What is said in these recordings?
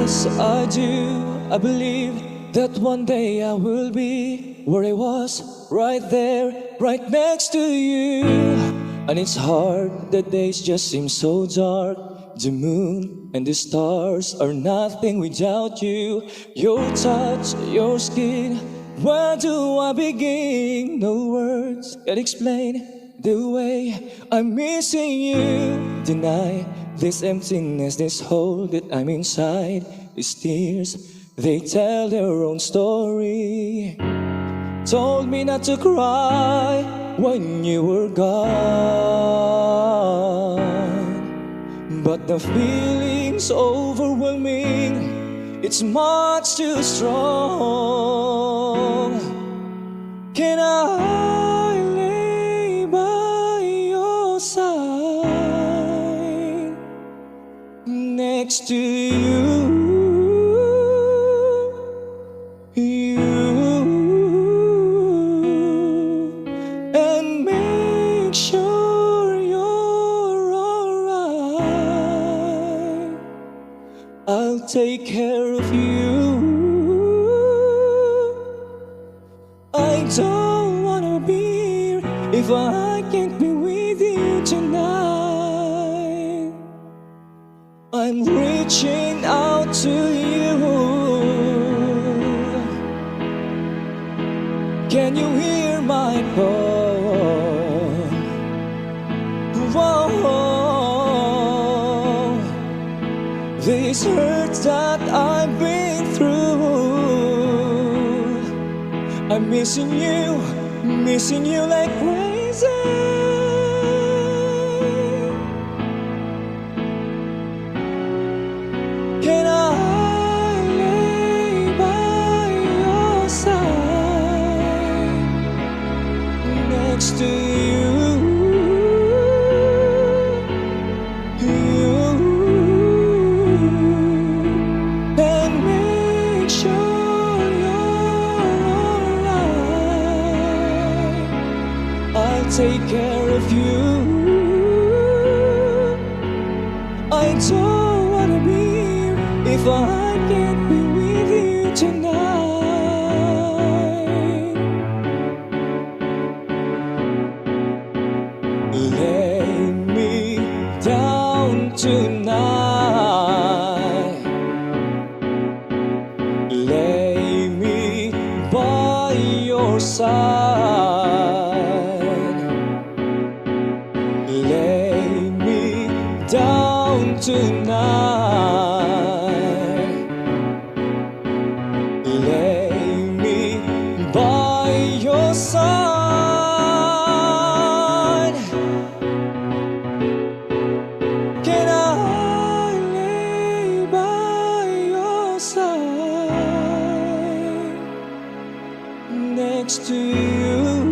Yes, I do. I believe that one day I will be where I was, right there, right next to you. And it's hard, the days just seem so dark. The moon and the stars are nothing without you. Your touch, your skin, where do I begin? No words can explain the way I'm missing you. Deny this emptiness, this hole that I'm inside. These tears, they tell their own story. Told me not to cry when you were gone, but the feeling's overwhelming. It's much too strong. Can I lay by your side next to you? And make sure you're alright. I'll take care of you. I don't wanna be here if I can't be with you tonight. I'm reaching out to you. Can you hear my call? Whoa, this hurts that I've been through. I'm missing you like crazy. Can I lay by your side next to you? And make sure you're alright. I'll take care of you. I don't wanna be here if I can't be with you tonight. Lay me down tonight. Lay me by your side. Lay me down tonight. Lay me by your side. Can I lay by your side next to you?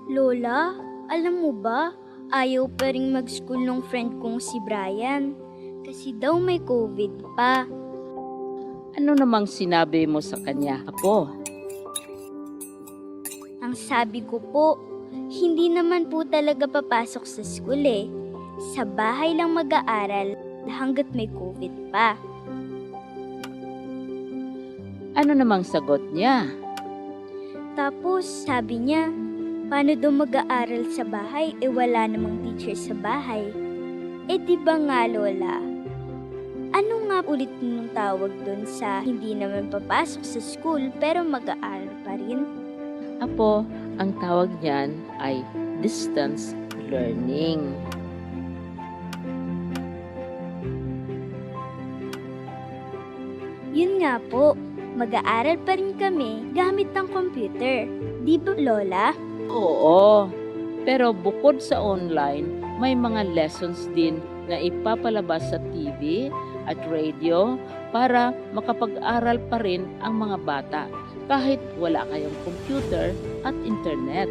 Lola, alam mo ba, ayaw pa rin mag-school ng friend kong si Brian. Kasi daw may COVID pa. Ano namang sinabi mo sa kanya, Apo? Ang sabi ko po, hindi naman po talaga papasok sa school eh. Sa bahay lang mag-aaral hanggat may COVID pa. Ano namang sagot niya? Tapos sabi niya, paano daw mag-aaral sa bahay wala namang teacher sa bahay? Di ba nga Lola? Ano nga ulit nung tawag doon sa hindi naman papasok sa school pero mag-aaral pa rin? Apo, ang tawag niyan ay distance learning. Yun nga po, mag-aaral pa rin kami gamit ng computer. Di ba Lola? Oo, pero bukod sa online, may mga lessons din na ipapalabas sa TV at radio para makapag-aral pa rin ang mga bata kahit wala kayong computer at internet.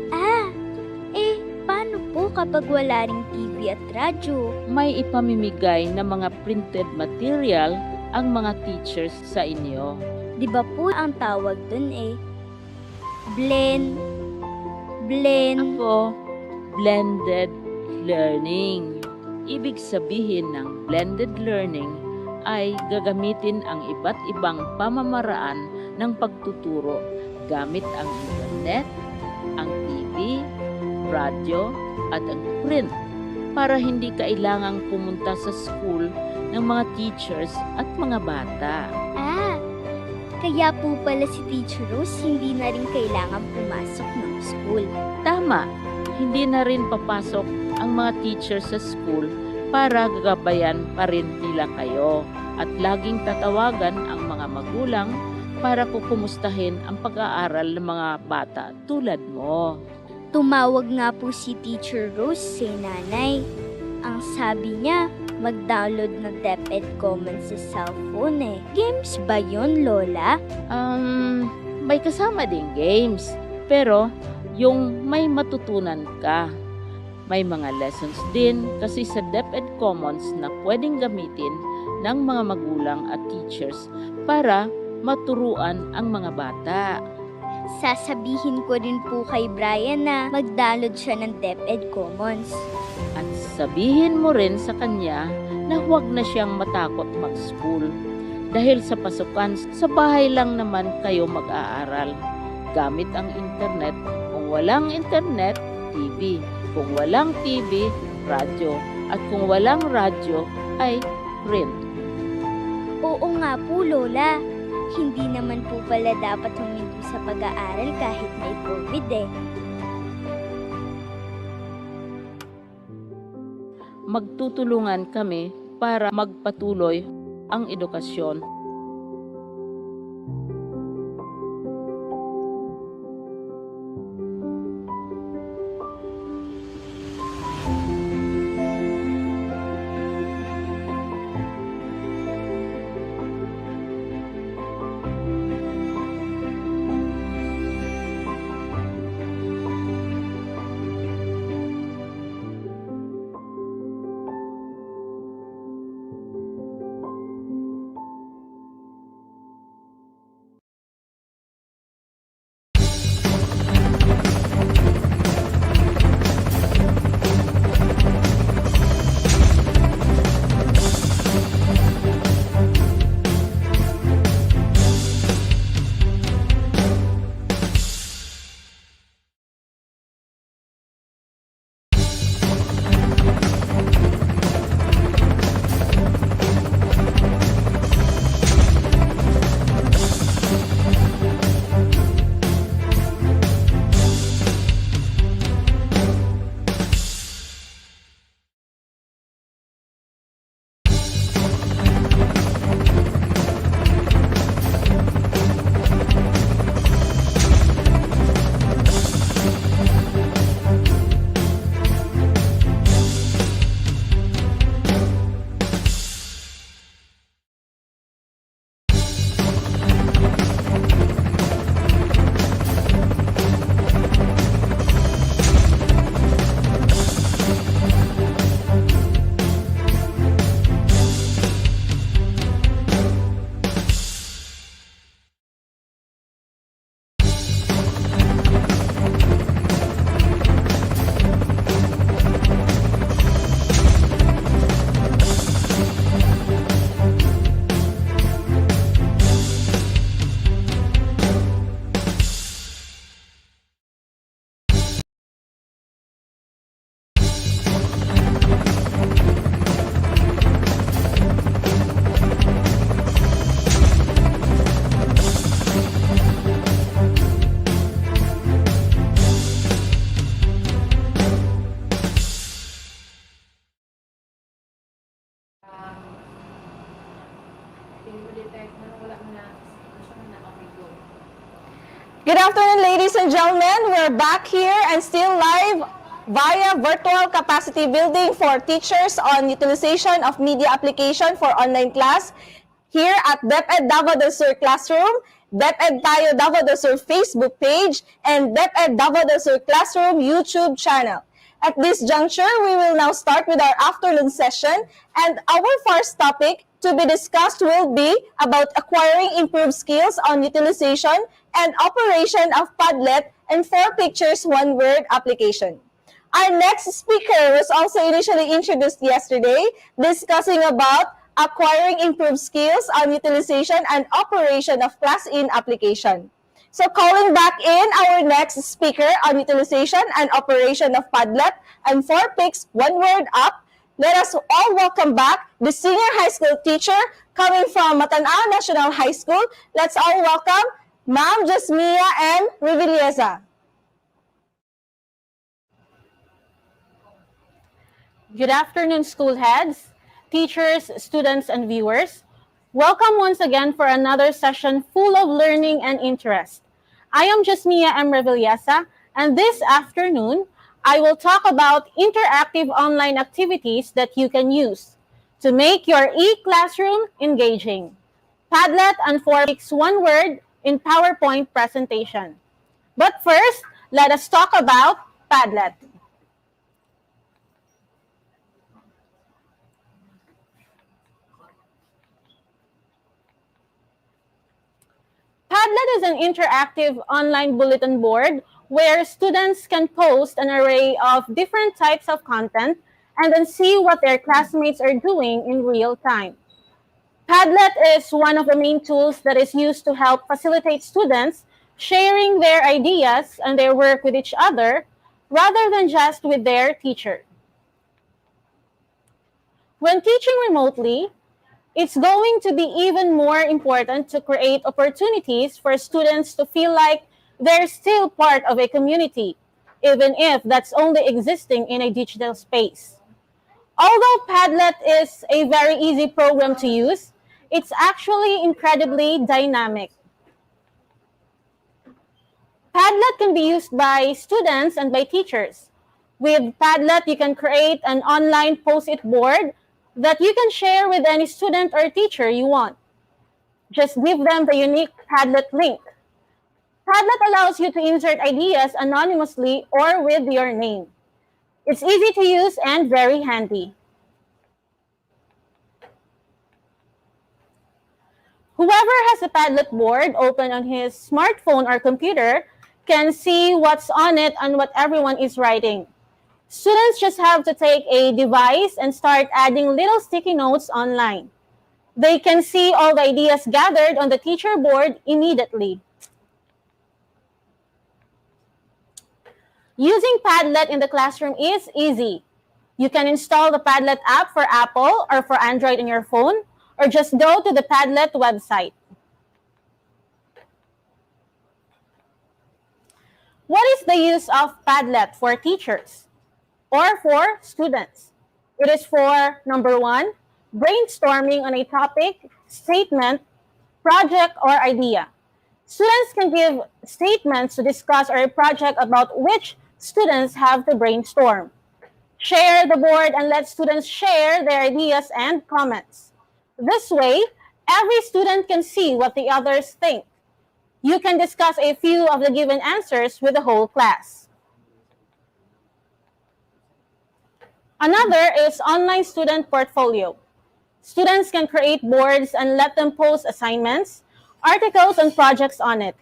Paano po kapag wala ring TV at radyo? May ipamimigay na mga printed material ang mga teachers sa inyo. Di ba po ang tawag dun blend. Ako, blended learning. Ibig sabihin ng blended learning ay gagamitin ang iba't ibang pamamaraan ng pagtuturo gamit ang internet, ang TV, radyo at ang print para hindi kailangang pumunta sa school ng mga teachers at mga bata. Kaya po pala si Teacher Rose hindi na rin kailangan pumasok ng school. Tama, hindi na rin papasok ang mga teachers sa school para gagabayan pa rin nila kayo at laging tatawagan ang mga magulang para kukumustahin ang pag-aaral ng mga bata tulad mo. Tumawag nga po si Teacher Rose sa nanay. Ang sabi niya, mag-download ng DepEd Commons sa cellphone Games ba yun, Lola? May kasama ding games, pero yung may matutunan ka. May mga lessons din kasi sa DepEd Commons na pwedeng gamitin ng mga magulang at teachers para maturuan ang mga bata. Sasabihin ko rin po kay Brian na mag-download siya ng DepEd Commons. At sabihin mo rin sa kanya na huwag na siyang matakot mag-school. Dahil sa pasukan, sa bahay lang naman kayo mag-aaral. Gamit ang internet. Kung walang internet, TV. Kung walang TV, radyo. At kung walang radyo, ay print. Oo nga po, Lola. Hindi naman po pala dapat huminto sa pag-aaral kahit may COVID Magtutulungan kami para magpatuloy ang edukasyon. Good afternoon, ladies and gentlemen. We're back here and still live via virtual capacity building for teachers on utilization of media application for online class here at DepEd Davao del Sur Classroom, DepEd Tayo Davao del Sur Facebook page, and DepEd Davao del Sur Classroom YouTube channel. At this juncture, we will now start with our afternoon session, and our first topic to be discussed will be about acquiring improved skills on utilization and operation of Padlet and 4 pictures, 1 word application. Our next speaker was also initially introduced yesterday, discussing about acquiring improved skills on utilization and operation of class-in application. So calling back in our next speaker on utilization and operation of Padlet and 4 Pics, 1 word up, let us all welcome back the senior high school teacher coming from Matanao National High School. Let's all welcome Ma'am Jasmia M. Rivilleza. Good afternoon, school heads, teachers, students, and viewers. Welcome once again for another session full of learning and interest. I am Jasmia M. Revillesa, and this afternoon, I will talk about interactive online activities that you can use to make your e-classroom engaging. Padlet and 4Pics, 1 word in PowerPoint presentation. But first, let us talk about Padlet. Padlet is an interactive online bulletin board where students can post an array of different types of content and then see what their classmates are doing in real time. Padlet is one of the main tools that is used to help facilitate students sharing their ideas and their work with each other rather than just with their teacher. When teaching remotely, it's going to be even more important to create opportunities for students to feel like they're still part of a community, even if that's only existing in a digital space. Although Padlet is a very easy program to use, it's actually incredibly dynamic. Padlet can be used by students and by teachers. With Padlet, you can create an online post-it board that you can share with any student or teacher you want. Just give them the unique Padlet link. Padlet allows you to insert ideas anonymously or with your name. It's easy to use and very handy. Whoever has a Padlet board open on his smartphone or computer can see what's on it and what everyone is writing. Students just have to take a device and start adding little sticky notes online. They can see all the ideas gathered on the teacher board immediately. Using Padlet in the classroom is easy. You can install the Padlet app for Apple or for Android on your phone, or just go to the Padlet website. What is the use of Padlet for teachers or for students? It is for, number 1, brainstorming on a topic, statement, project, or idea. Students can give statements to discuss or a project about which students have to brainstorm. Share the board and let students share their ideas and comments. This way, every student can see what the others think. You can discuss a few of the given answers with the whole class. Another is online student portfolio. Students can create boards and let them post assignments, articles, and projects on it.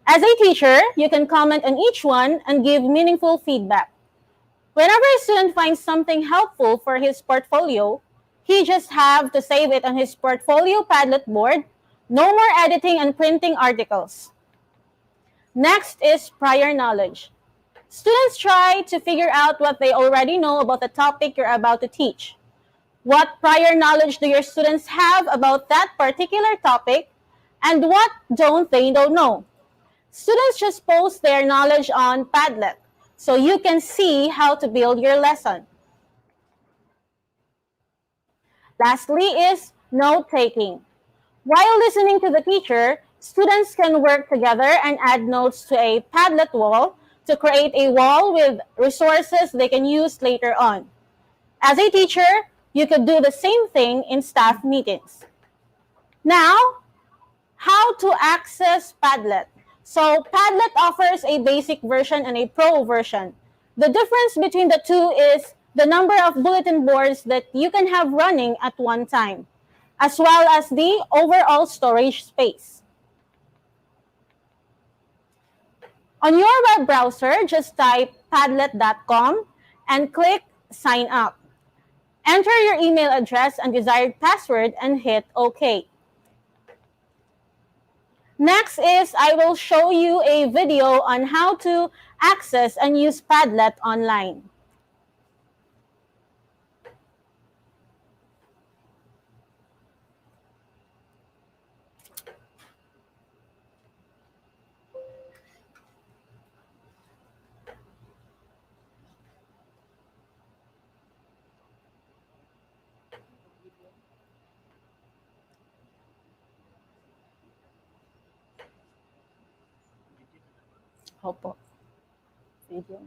As a teacher, you can comment on each one and give meaningful feedback. Whenever a student finds something helpful for his portfolio, he just have to save it on his portfolio Padlet board. No more editing and printing articles. Next is prior knowledge. Students try to figure out what they already know about the topic you're about to teach. What prior knowledge do your students have about that particular topic, and what don't they know? Students just post their knowledge on Padlet, so you can see how to build your lesson. Lastly is note-taking. While listening to the teacher, Students can work together and add notes to a Padlet wall to create a wall with resources they can use later on. As a teacher, you could do the same thing in staff meetings. Now, how to access Padlet. So Padlet offers a basic version and a pro version. The difference between the two is the number of bulletin boards that you can have running at one time, as well as the overall storage space. On your web browser, just type padlet.com and click sign up. Enter your email address and desired password and hit OK. Next is I will show you a video on how to access and use Padlet online. Opo. Video.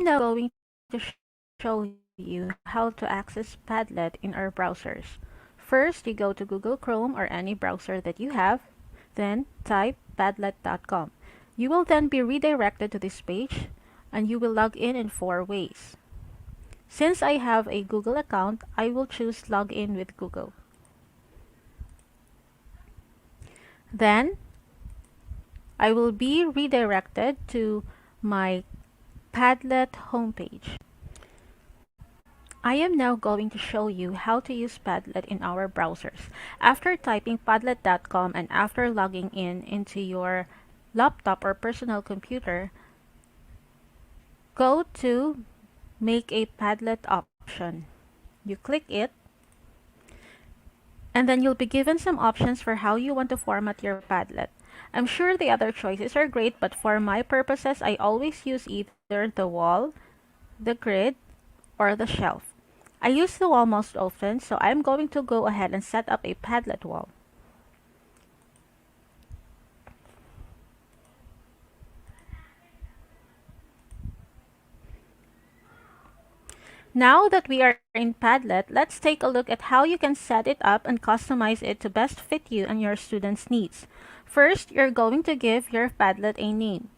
Now going to show you how to access Padlet in our browsers. First, you go to Google Chrome or any browser that you have, then type padlet.com. You will then be redirected to this page and you will log in 4 ways. Since I have a Google account, I will choose login with Google. Then, I will be redirected to my Padlet homepage. I am now going to show you how to use Padlet in our browsers. After typing padlet.com and after logging in into your laptop or personal computer, go to Make a Padlet option. You click it, and then you'll be given some options for how you want to format your Padlet. I'm sure the other choices are great, but for my purposes, I always use either the wall, the grid, or the shelf. I use the wall most often, so I'm going to go ahead and set up a Padlet wall. Now that we are in Padlet, let's take a look at how you can set it up and customize it to best fit you and your students' needs. First, you're going to give your Padlet a name.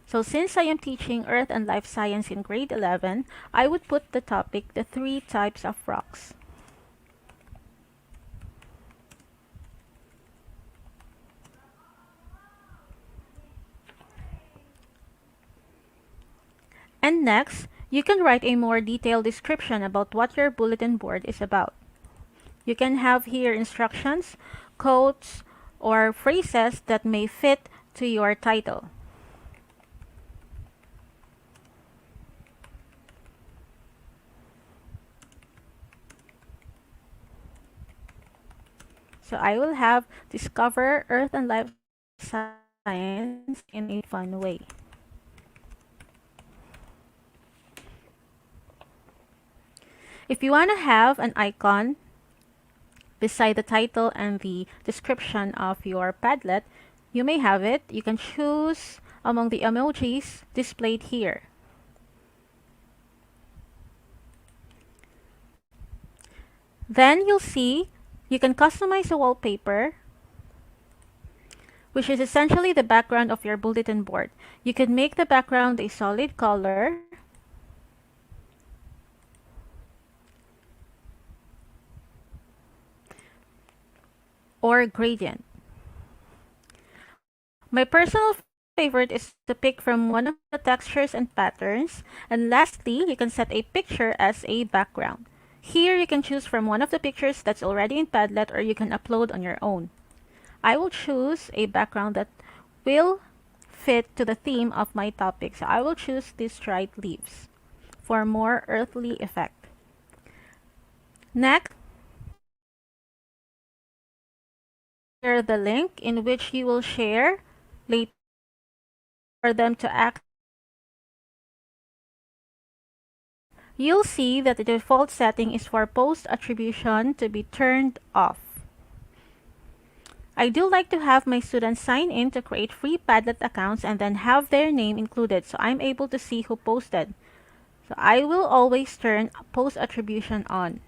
So since I am teaching Earth and Life Science in grade 11, I would put the topic the three types of rocks. And next, you can write a more detailed description about what your bulletin board is about. You can have here instructions, quotes, or phrases that may fit to your title. So I will have Discover Earth and Life Science in a fun way. If you want to have an icon beside the title and the description of your Padlet, you may have it. You can choose among the emojis displayed here. Then you'll see you can customize the wallpaper, which is essentially the background of your bulletin board. You can make the background a solid color, or gradient. My personal favorite is to pick from one of the textures and patterns. And lastly, you can set a picture as a background. Here you can choose from one of the pictures that's already in Padlet, or you can upload on your own. I will choose a background that will fit to the theme of my topic. So I will choose these dried leaves for more earthly effect. Next, share the link in which you will share later for them to access. You'll see that the default setting is for post attribution to be turned off. I do like to have my students sign in to create free Padlet accounts and then have their name included so I'm able to see who posted. So I will always turn post attribution on.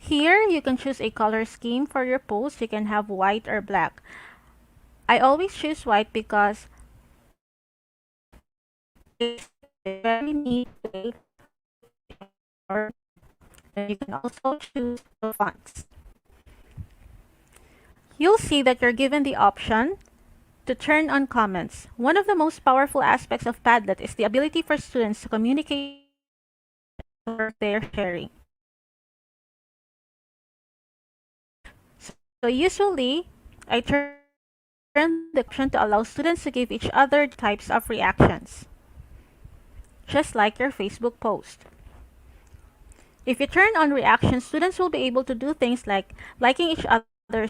Here, you can choose a color scheme for your post. You can have white or black. I always choose white because it's a very neat way. And you can also choose the fonts. You'll see that you're given the option to turn on comments. One of the most powerful aspects of Padlet is the ability for students to communicate what they're sharing. So usually, I turn the option to allow students to give each other types of reactions, just like your Facebook post. If you turn on reactions, students will be able to do things like liking each other's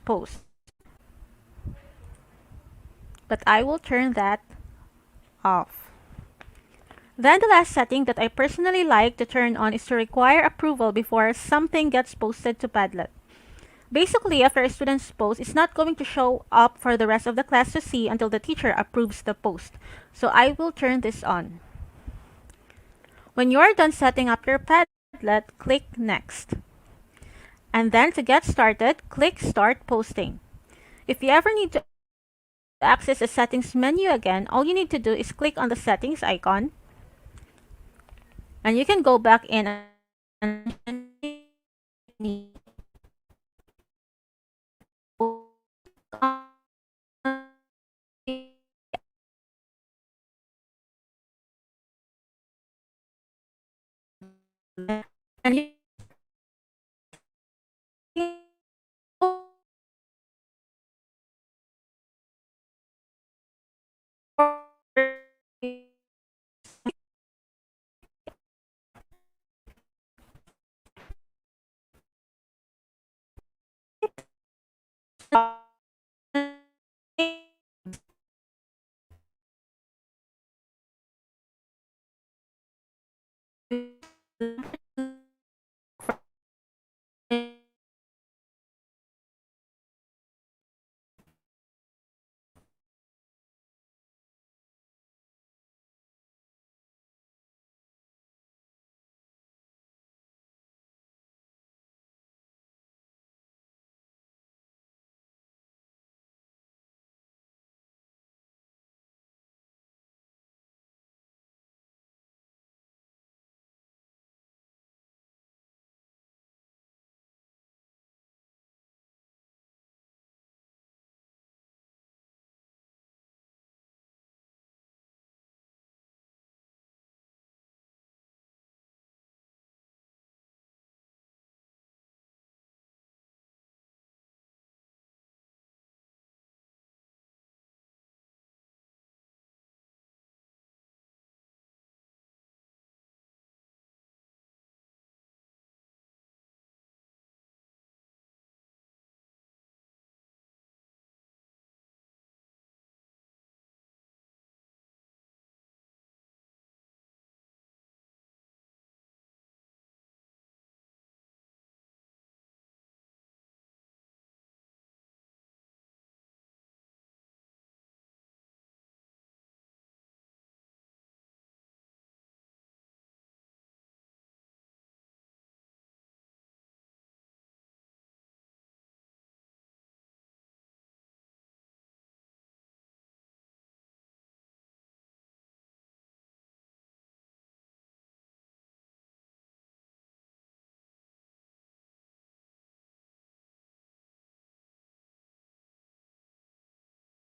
posts. But I will turn that off. Then the last setting that I personally like to turn on is to require approval before something gets posted to Padlet. Basically, after a student's post, it's not going to show up for the rest of the class to see until the teacher approves the post. So I will turn this on. When you're done setting up your Padlet, click Next. And then to get started, click Start Posting. If you ever need to access the settings menu again, all you need to do is click on the settings icon. And you can go back in and and you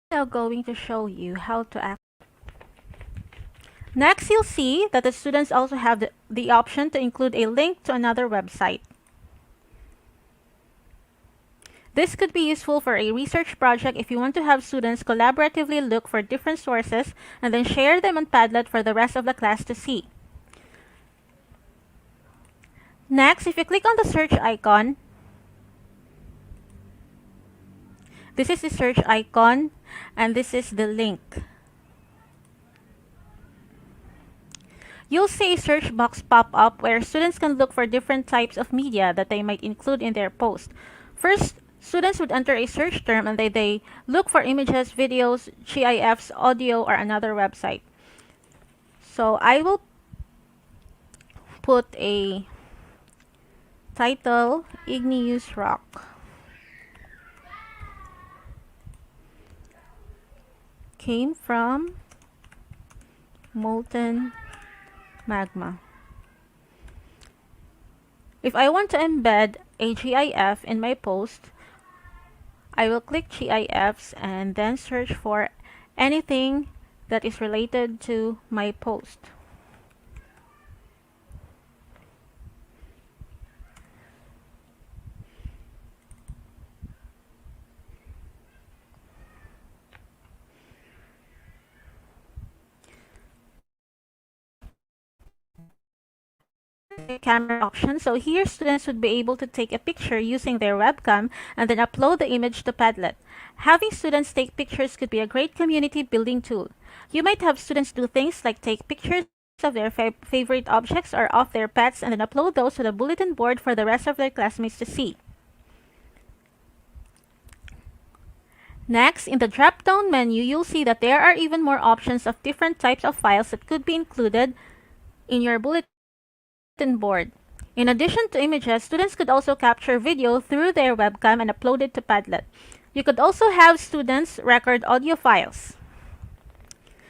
Now going to show you how to act. Next, you'll see that the students also have the option to include a link to another website. This could be useful for a research project if you want to have students collaboratively look for different sources and then share them on Padlet for the rest of the class to see. Next, if you click on the search icon, this is the search icon and this is the link. You'll see a search box pop up where students can look for different types of media that they might include in their post. First, students would enter a search term and they look for images, videos, GIFs, audio, or another website. So I will put a title, Igneous Rock. Came from molten magma. If I want to embed a GIF in my post, I will click GIFs and then search for anything that is related to my post. Camera option. So here students would be able to take a picture using their webcam and then upload the image to Padlet. Having students take pictures could be a great community building tool. You might have students do things like take pictures of their favorite objects or of their pets and then upload those to the bulletin board for the rest of their classmates to see. Next, in the drop-down menu, you'll see that there are even more options of different types of files that could be included in your bulletin board. In addition to images, students could also capture video through their webcam and upload it to Padlet. You could also have students record audio files.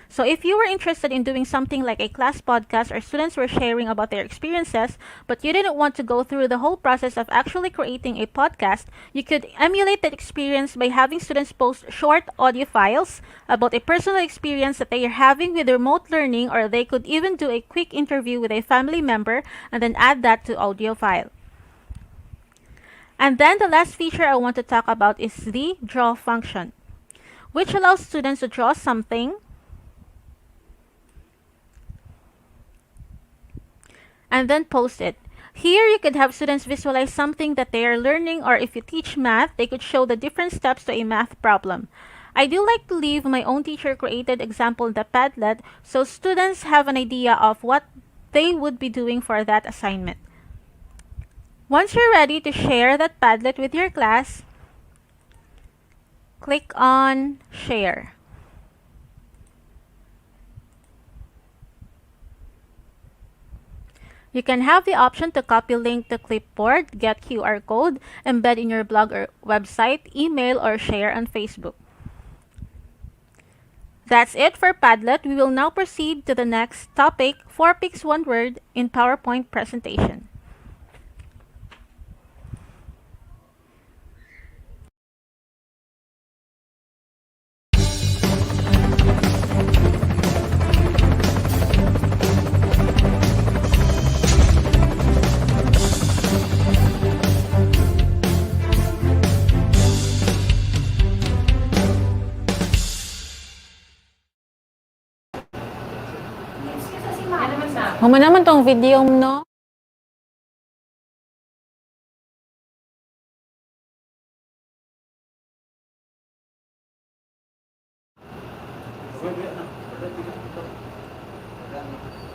So if you were interested in doing something like a class podcast or students were sharing about their experiences, but you didn't want to go through the whole process of actually creating a podcast, you could emulate that experience by having students post short audio files about a personal experience that they are having with remote learning, or they could even do a quick interview with a family member and then add that to audio file. And then the last feature I want to talk about is the draw function, which allows students to draw something and then post it. Here, you could have students visualize something that they are learning, or if you teach math, they could show the different steps to a math problem. I do like to leave my own teacher-created example in the Padlet so students have an idea of what they would be doing for that assignment. Once you're ready to share that Padlet with your class, click on Share. You can have the option to copy link to clipboard, get QR code, embed in your blog or website, email, or share on Facebook. That's it for Padlet. We will now proceed to the next topic, 4 picks 1 word in PowerPoint presentation. Huwag naman tong video mo, no?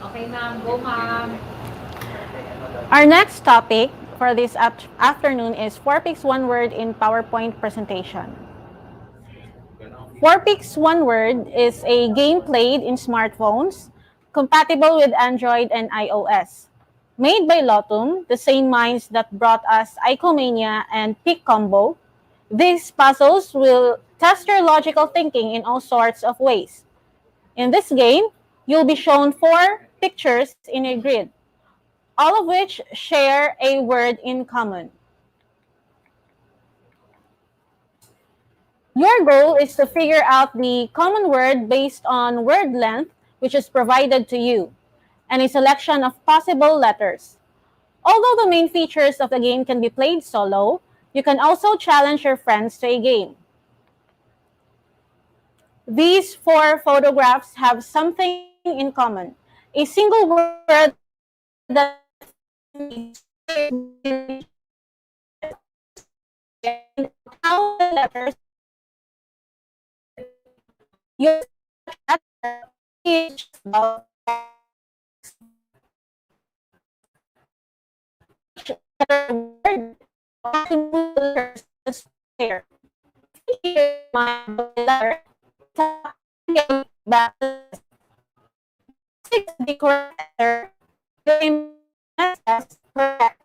Okay, ma'am. Go, ma'am. Our next topic for this afternoon is 4 picks 1 word in PowerPoint presentation. 4 picks 1 word is a game played in smartphones, compatible with Android and iOS. Made by Lotum, the same minds that brought us Icomania and Pick Combo, these puzzles will test your logical thinking in all sorts of ways. In this game, you'll be shown 4 pictures in a grid, all of which share a word in common. Your goal is to figure out the common word based on word length, which is provided to you, and a selection of possible letters. Although the main features of the game can be played solo, you can also challenge your friends to a game. These 4 photographs have something in common. A single word that how the letters use each letter word to move the letters here. My letter back the correct letter as correct.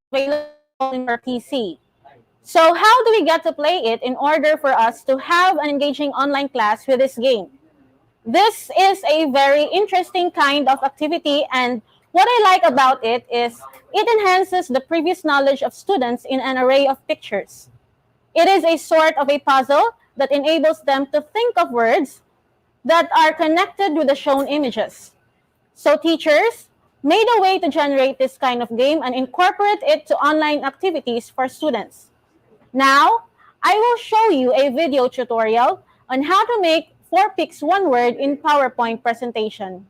Available in your PC. So how do we get to play it in order for us to have an engaging online class with this game? This is a very interesting kind of activity, and what I like about it is it enhances the previous knowledge of students in an array of pictures. It is a sort of a puzzle that enables them to think of words that are connected with the shown images. So teachers made a way to generate this kind of game and incorporate it to online activities for students. Now, I will show you a video tutorial on how to make 4 picks 1 word in PowerPoint presentation.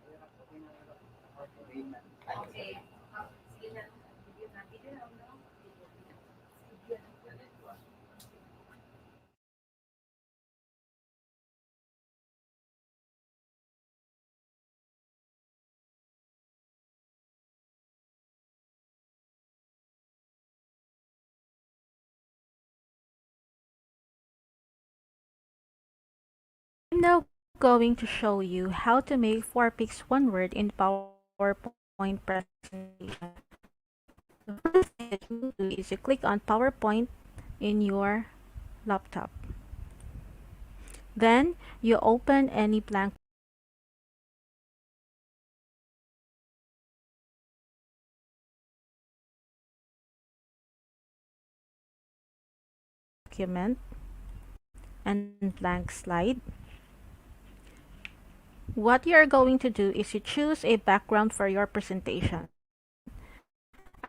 I'm now going to show you how to make 4 picks 1 word in PowerPoint presentation. The first thing that you do is you click on PowerPoint in your laptop. Then you open any blank document and blank slide. What you are going to do is you choose a background for your presentation.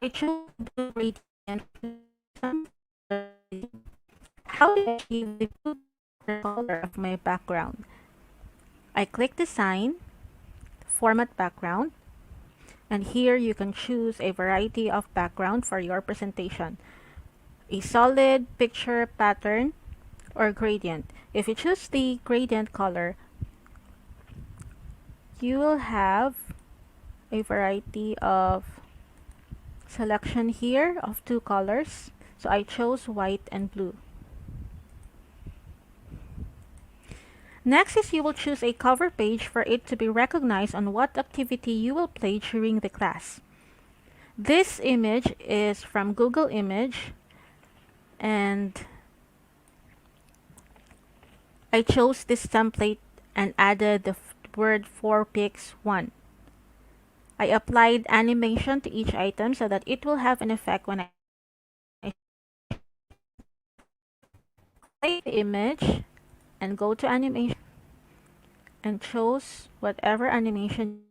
I choose blue gradient how to achieve the blue color of my background. I click Design, Format Background, and here you can choose a variety of background for your presentation. A solid, picture, pattern, or gradient. If you choose the gradient color, you will have a variety of selection here of two colors. So I chose white and blue. Next is you will choose a cover page for it to be recognized on what activity you will play during the class. This image is from Google Image, and I chose this template and added the word 4pix1. I applied animation to each item so that it will have an effect when I play the image and go to animation and chose whatever animation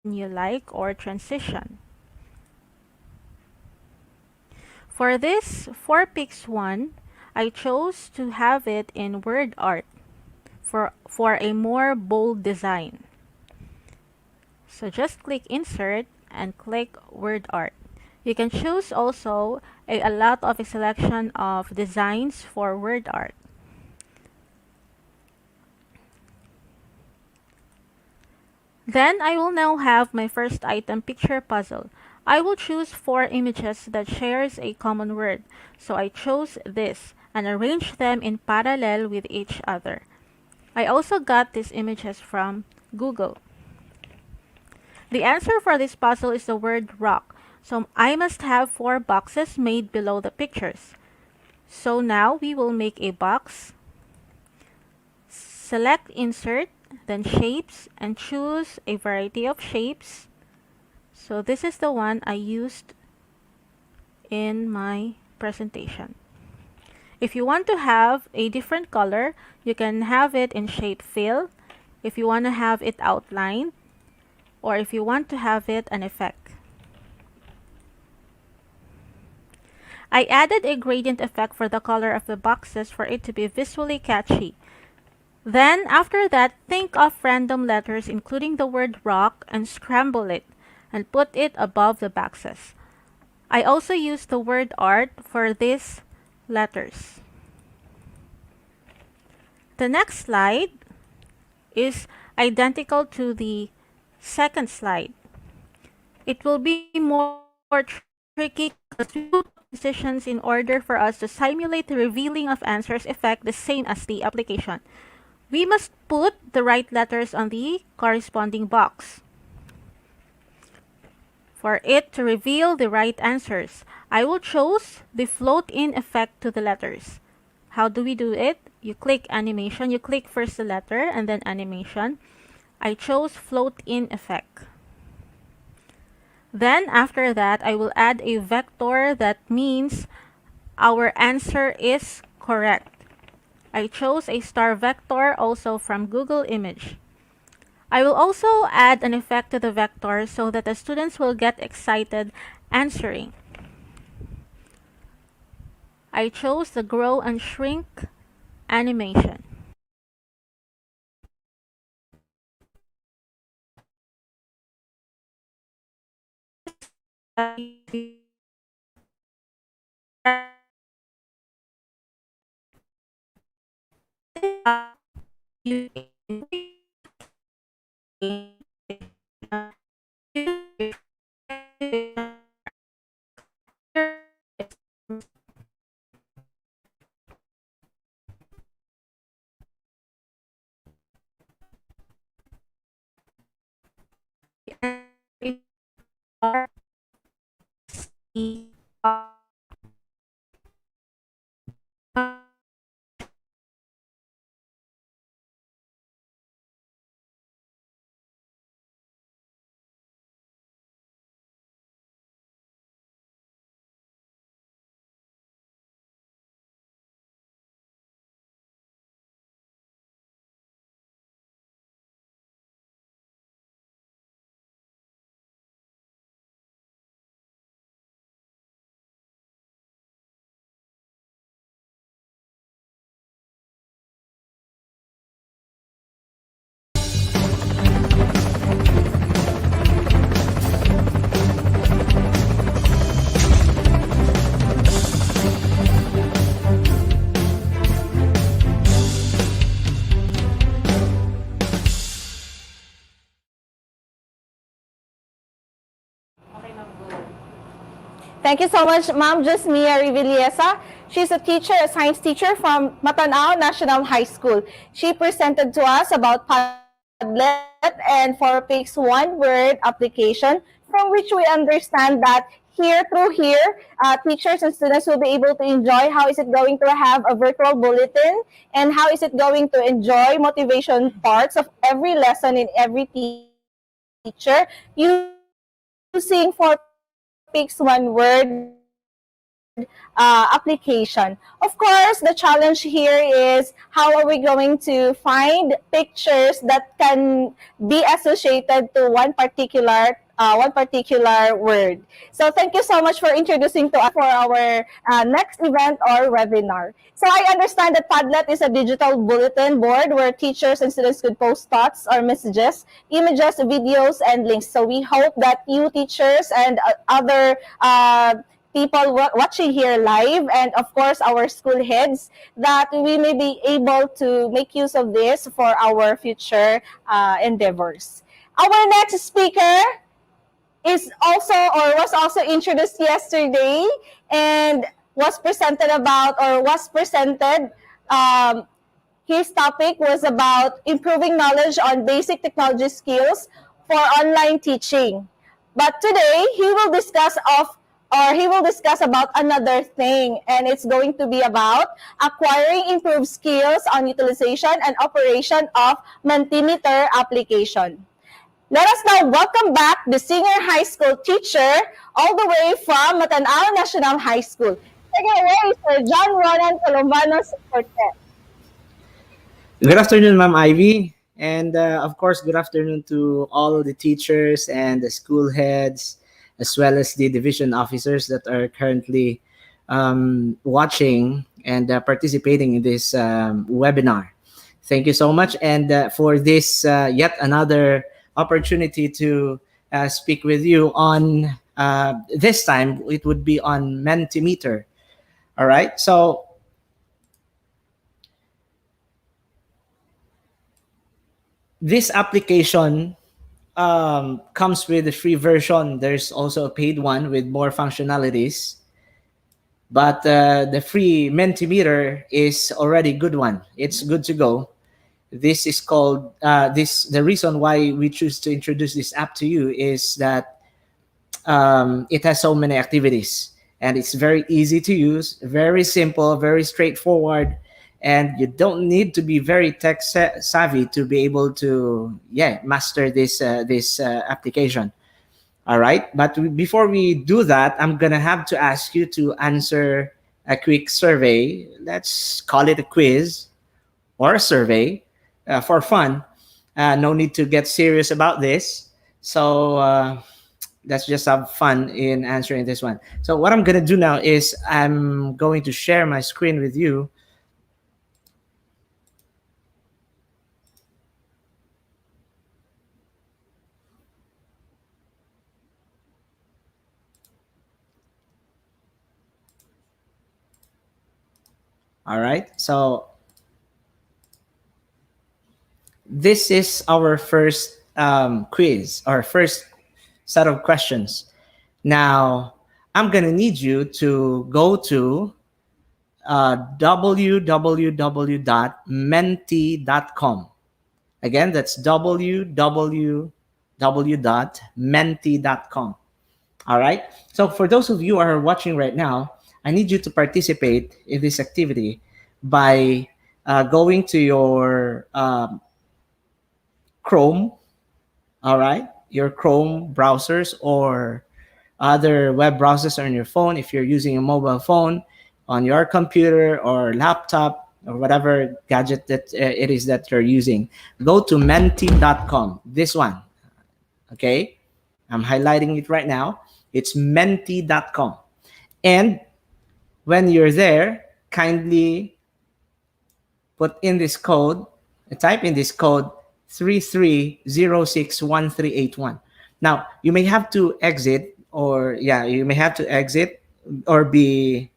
you like or transition. For this 4pix1, I chose to have it in word art for a more bold design. So just click insert and click word art. You can choose also a lot of a selection of designs for word art. Then I will now have my first item picture puzzle. I will choose 4 images that shares a common word. So I chose this and arranged them in parallel with each other. I also got these images from Google. The answer for this puzzle is the word rock. So I must have 4 boxes made below the pictures. So now we will make a box. Select insert, then shapes, and choose a variety of shapes. So this is the one I used in my presentation. If you want to have a different color, you can have it in shape fill, if you want to have it outlined, or if you want to have it an effect. I added a gradient effect for the color of the boxes for it to be visually catchy. Then, after that, think of random letters including the word rock and scramble it and put it above the boxes. I also used the word art for these letters. The next slide is identical to the second slide. It will be more tricky because we will put decisions in order for us to simulate the revealing of answers effect the same as the application. We must put the right letters on the corresponding box for it to reveal the right answers. I will choose the float-in effect to the letters. How do we do it? You click animation. You click first the letter and then animation. I chose float-in effect. Then after that, I will add a vector that means our answer is correct. I chose a star vector also from Google Image. I will also add an effect to the vector so that the students will get excited answering. I chose the grow and shrink animation. Thank you so much, Ma'am Jasmia Riviliesa. She's a teacher, a science teacher from Matanao National High School. She presented to us about Padlet and Fourpeak's one-word application, from which we understand that teachers and students will be able to enjoy how is it going to have a virtual bulletin and how is it going to enjoy motivation parts of every lesson in every teacher using Fourpeak's one-word application. Of course, the challenge here is how are we going to find pictures that can be associated to one particular word. So thank you so much for introducing to us for our next event or webinar. So I understand that Padlet is a digital bulletin board where teachers and students could post thoughts or messages, images, videos, and links. So we hope that you teachers and other people watching here live, and of course our school heads, that we may be able to make use of this for our future endeavors. Our next speaker is also or was also introduced yesterday and was presented. Um, his topic was about improving knowledge on basic technology skills for online teaching. But today he will discuss about another thing, and it's going to be about acquiring improved skills on utilization and operation of Mentimeter application. Let us now welcome back the senior high school teacher all the way from Matanao National High School. Take it away, Sir John Ronan Columbano Cortez. Good afternoon, Ma'am Ivy. And of course, good afternoon to all the teachers and the school heads, as well as the division officers that are currently watching and participating in this webinar. Thank you so much. And for this yet another opportunity to speak with you on this time, it would be on Mentimeter. All right. So this application comes with a free version. There's also a paid one with more functionalities. But the free Mentimeter is already good one. It's good to go. This is called this. The reason why we choose to introduce this app to you is that it has so many activities and it's very easy to use, very simple, very straightforward, and you don't need to be very tech savvy to be able to master this application. All right, but before we do that, I'm gonna have to ask you to answer a quick survey. Let's call it a quiz or a survey for fun. No need to get serious about this. So let's just have fun in answering this one. So what I'm gonna do now is I'm going to share my screen with you. All right. So this is our first quiz, our first set of questions. Now I'm gonna need you to go to www.menti.com. Again, that's www.menti.com. All right. So for those of you who are watching right now, I need you to participate in this activity by going to your Chrome. All right, your Chrome browsers or other web browsers on your phone. If you're using a mobile phone, on your computer or laptop or whatever gadget that it is that you're using, go to menti.com. This one, okay? I'm highlighting it right now. It's menti.com. And when you're there, kindly put in this code, type in this code 33061381. Now, you may have to exit or be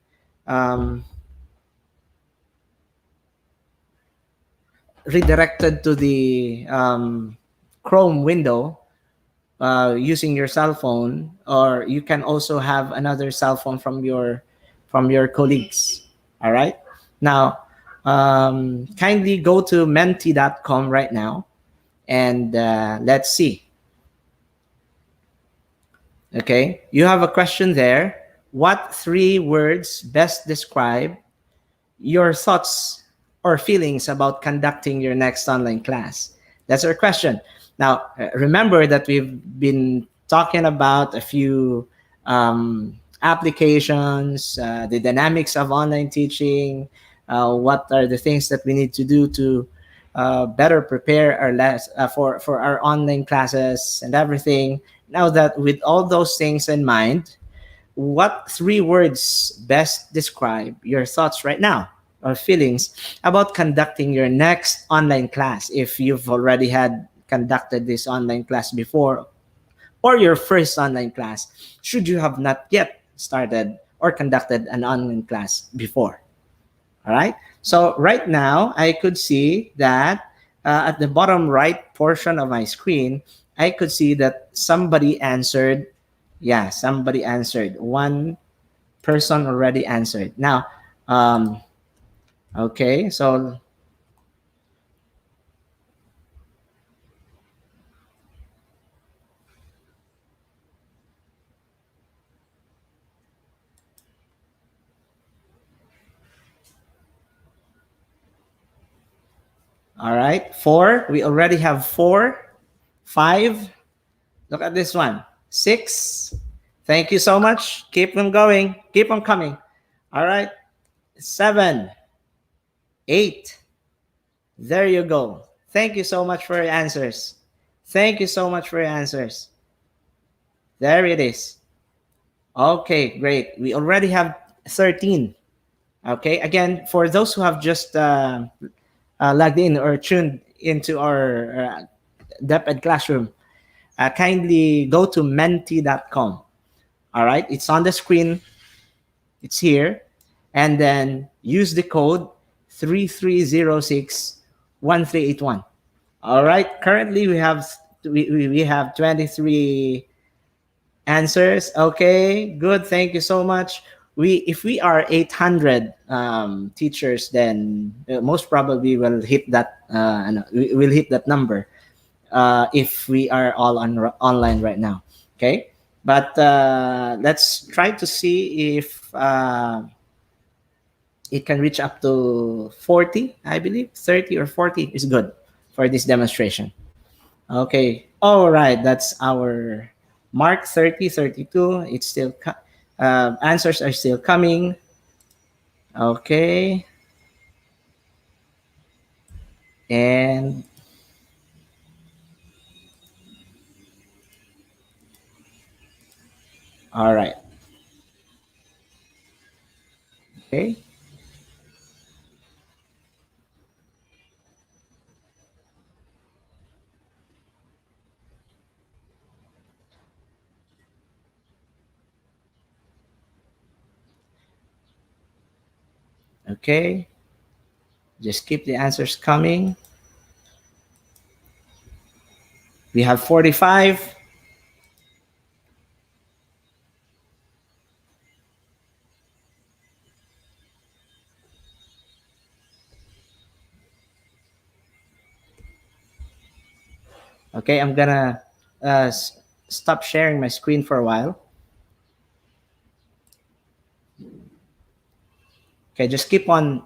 redirected to the Chrome window using your cell phone, or you can also have another cell phone from your colleagues. All right. Now, kindly go to menti.com right now, and let's see. Okay, you have a question there. What three words best describe your thoughts or feelings about conducting your next online class? That's our question. Now, remember that we've been talking about a few applications, the dynamics of online teaching, what are the things that we need to do to better prepare for our online classes and everything. Now that with all those things in mind, what three words best describe your thoughts right now or feelings about conducting your next online class, if you've already had conducted this online class before, or your first online class should you have not yet started or conducted an online class before? All right. So right now, I could see that at the bottom right portion of my screen, I could see that somebody answered. Yeah, somebody answered. One person already answered. Now, okay. So, all right. Four. We already have four. Five. Look at this one. Six. Thank you so much. Keep them going. Keep them coming. All right. Seven. Eight. There you go. Thank you so much for your answers. Thank you so much for your answers. There it is. Okay, great. We already have 13. Okay, again, for those who have just logged in or tuned into our DepEd classroom, kindly go to menti.com. All right, it's on the screen. It's here. And then use the code 3306 1381. All right. Currently, we have 23 answers. Okay, good. Thank you so much. If we are 800 teachers, then most probably will hit that. We will hit that number if we are all online right now. Okay, but let's try to see if it can reach up to 40. I believe 30 or 40 is good for this demonstration. Okay. All right. That's our mark 30, 32. It's still, answers are still coming. Okay. And all right. Okay. Okay. Just keep the answers coming. We have 45. Okay. I'm going to stop sharing my screen for a while. Okay. Just keep on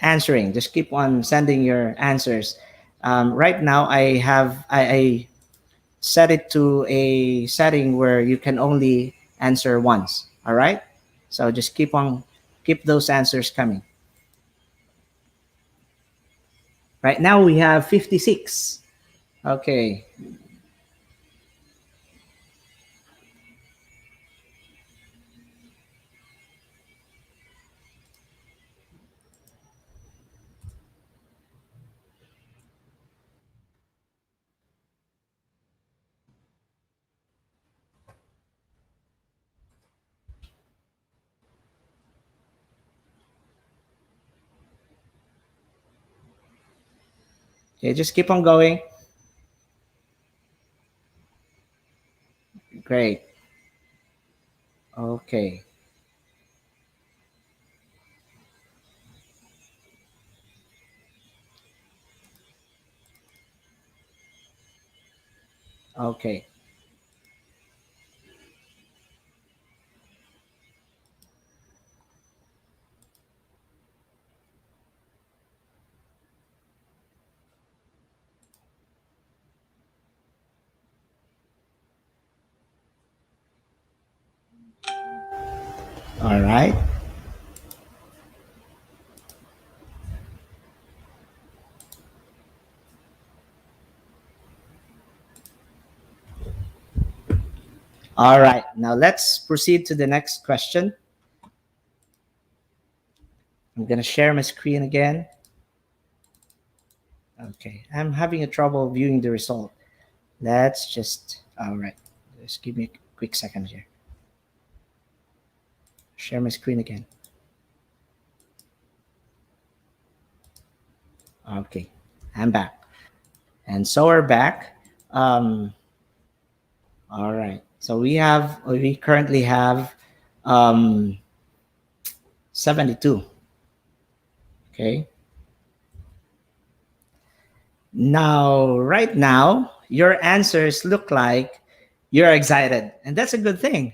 answering. Just keep on sending your answers. Right now, I set it to a setting where you can only answer once. All right. So just keep those answers coming. Right now we have 56. Okay. Okay, just keep on going. Great. Okay. Okay. All right. All right. Now let's proceed to the next question. I'm going to share my screen again. Okay. I'm having a trouble viewing the result. Let's just, all right. Just give me a quick second here. Share my screen again. Okay. I'm back. And so we're back. All right. So we currently have um, 72. Okay. Now, right now, your answers look like you're excited, and that's a good thing,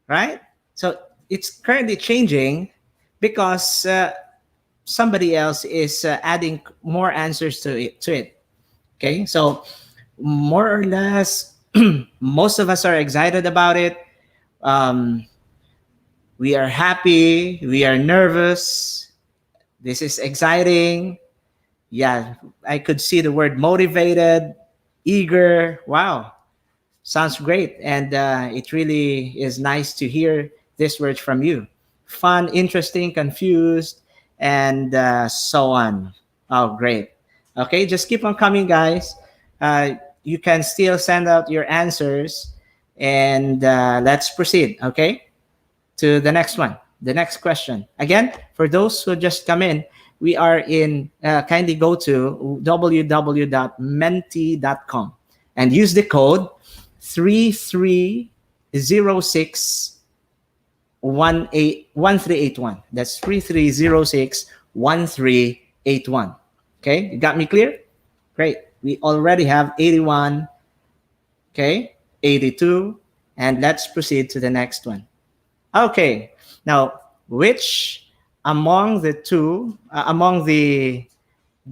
right? So it's currently changing because somebody else is adding more answers to it. Okay, so more or less, most of us are excited about it. Um, we are happy. We are nervous. This is exciting. Yeah, I could see the word motivated, eager. Wow, sounds great. And it really is nice to hear this word from you. Fun, interesting, confused, and so on. Oh, great. Okay, just keep on coming, guys. You can still send out your answers, and let's proceed. Okay, to the next one. The next question. Again, for those who just come in, we are in, kindly go to www.menti.com and use the code 3306 That's 3306 1381. Okay, you got me clear? Great. We already have 81, okay, 82, and let's proceed to the next one. Okay. Now, which among the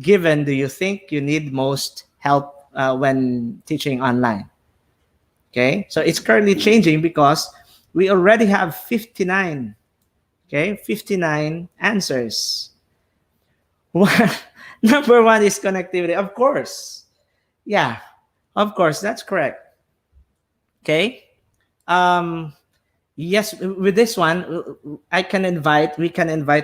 given do you think you need most help when teaching online? Okay. So it's currently changing because we already have 59. Okay. 59 answers. Number one is connectivity. Of course. Yeah. Of course. That's correct. Okay. Um, Yes, with this one, we can invite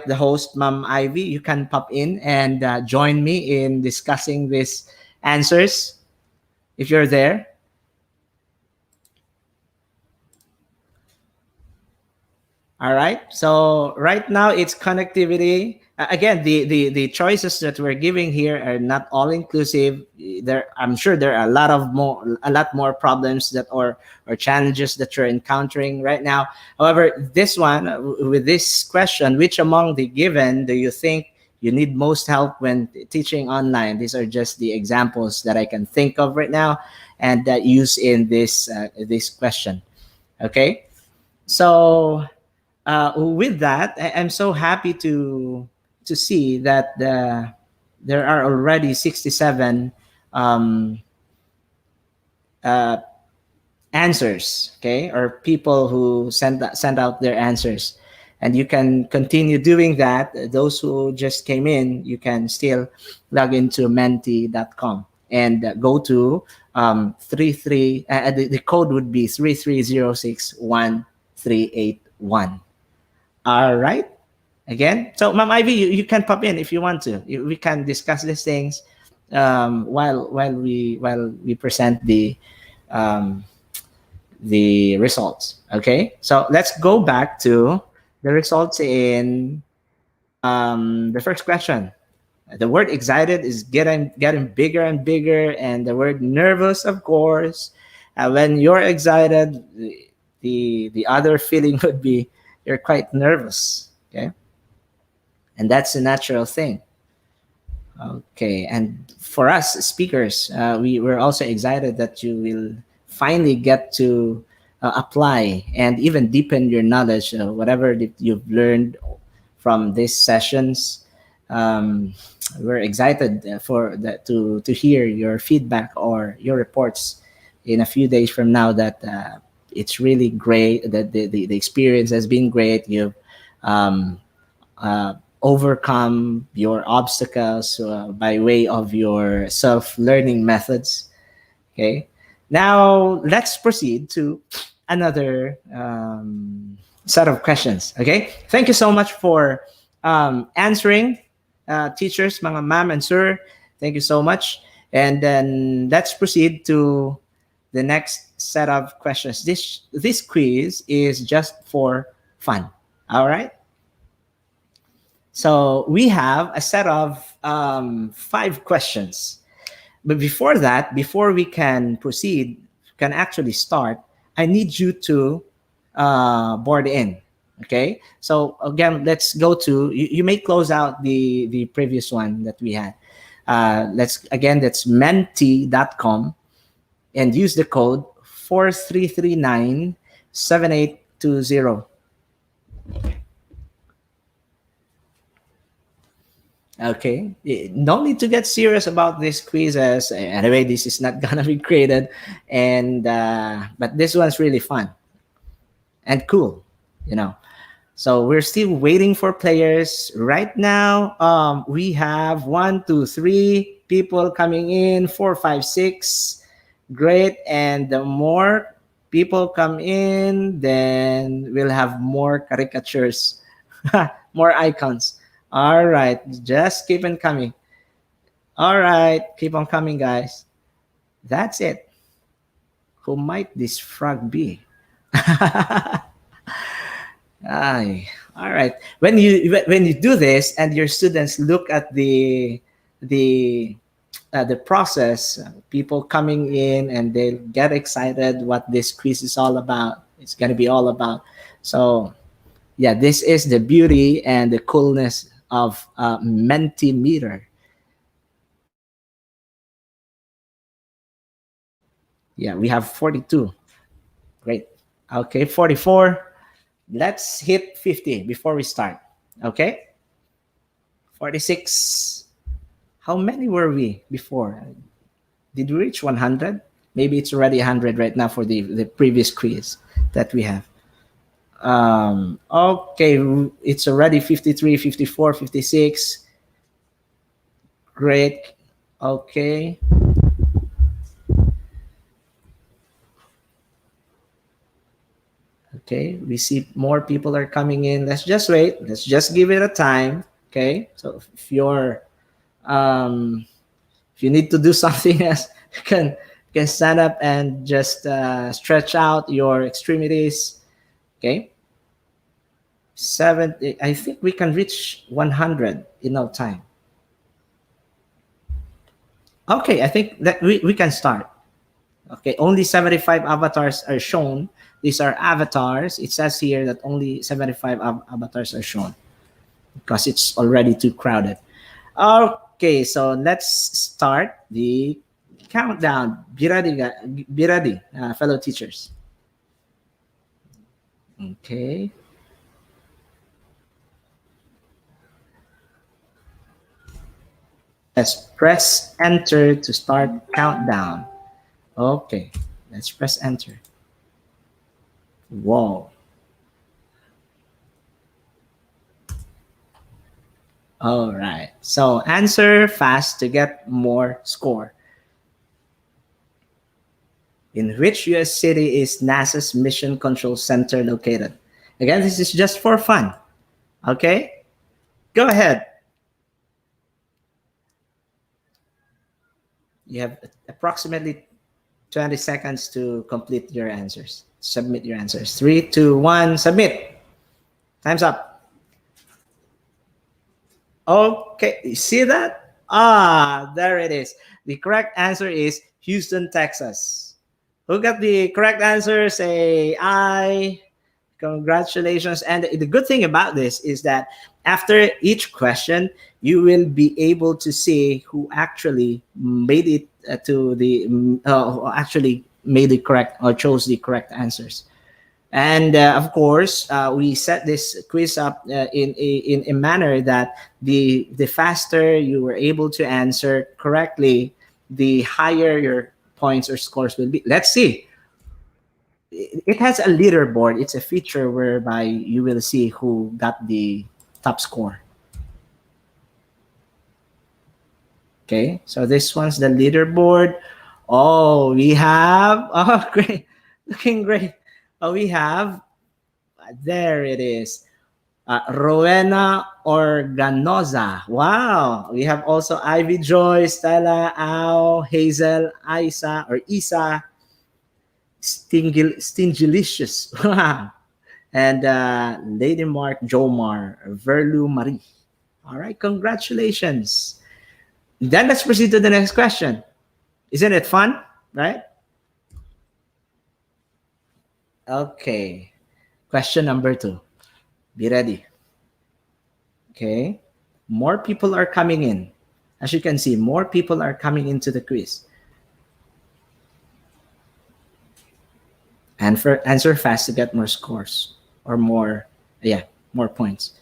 the host, Ma'am Ivy. You can pop in and join me in discussing these answers if you're there. All right. So right now it's connectivity. Again, the choices that we're giving here are not all inclusive. I'm sure there are a lot more problems that or challenges that you're encountering right now. However, this one with this question, which among the given do you think you need most help when teaching online? These are just the examples that I can think of right now and that use in this question. Okay. So with that, I'm so happy to see that there are already 67 um, uh, answers, okay, or people who send out their answers, and you can continue doing that. Those who just came in, you can still log into menti.com and go to 33. The code would be 33061381. All right. Again, so Ma'am Ivy, you can pop in if you want to. We can discuss these things while we present um, the results. Okay, so let's go back to the results in the first question. The word excited is getting bigger and bigger, and the word nervous, of course. When you're excited, the other feeling would be you're quite nervous. Okay, and that's a natural thing. Okay, and for us speakers, we're also excited that you will finally get to apply and even deepen your knowledge, whatever that you've learned from these sessions. Um, we're excited for that to hear your feedback or your reports in a few days from now. That it's really great. That the experience has been great. You've um, uh, overcome your obstacles by way of your self-learning methods. Okay. Now let's proceed to another set of questions. Okay. Thank you so much for answering, teachers, mga ma'am and sir. Thank you so much. And then let's proceed to the next set of questions. This quiz is just for fun. All right. So we have a set of 5 questions. But before that, before we can proceed, can actually start, I need you to board in. Okay. So again, let's go to, you may close out the previous one that we had. That's menti.com and use the code 43397820. Okay. No need to get serious about these quizzes. Anyway, this is not gonna be graded, and but this one's really fun and cool, you know. So we're still waiting for players right now. We have 1, 2, 3 people coming in. 4, 5, 6. Great, and the more people come in, then we'll have more caricatures, more icons. All right, just keep on coming. All right, keep on coming, guys. That's it. Who might this frog be? Ay, all right. When you do this and your students look at the process, people coming in and they get excited what this quiz is all about. It's gonna be all about. So yeah, this is the beauty and the coolness of Mentimeter. Yeah, we have 42. Great. Okay, 44. Let's hit 50 before we start. Okay? 46. How many were we before? Did we reach 100? Maybe it's already 100 right now for the previous quiz that we have. Okay, it's already 53, 54, 56. Great. Okay. Okay, we see more people are coming in. Let's just wait. Let's just give it a time. Okay, so um, if you need to do something else, you can stand up and just stretch out your extremities. Okay, 70. I think we can reach 100 in no time. Okay, I think that we can start. Okay, only 75 avatars are shown. These are avatars. It says here that only 75 avatars are shown because it's already too crowded. Okay, so let's start the countdown. Be ready, fellow teachers. Okay. Let's press enter to start countdown. Okay, let's press enter. Whoa. All right. So answer fast to get more score. In which US city is NASA's Mission Control Center located? Again, this is just for fun. Okay? Go ahead. You have approximately 20 seconds to complete your answers. Submit your answers. 3, 2, 1, submit. Time's up. Okay, you see that? There it is. The correct answer is Houston, Texas. Who got the correct answer? Say I. Congratulations. And the good thing about this is that after each question, you will be able to see who actually made it to the who actually made the correct or chose the correct answers. And of course, we set this quiz up in a manner that the faster you were able to answer correctly, the higher your points or scores will be. Let's see. It has a leaderboard. It's a feature whereby you will see who got the top score. Okay, so this one's the leaderboard. Oh, we have, oh, great, looking great. Oh, we have, there it is. Rowena Organoza. Wow. We have also Ivy Joy, Stella, Ao, Hazel, Isa, or Isa, Stingilicious. And Lady Mark Jomar, Verlu Marie. All right, congratulations. Then let's proceed to the next question. Isn't it fun? Right? Okay. Question number 2. Be ready. Okay. More people are coming in. As you can see, more people are coming into the quiz. And for answer fast to get more scores or more, yeah, more points.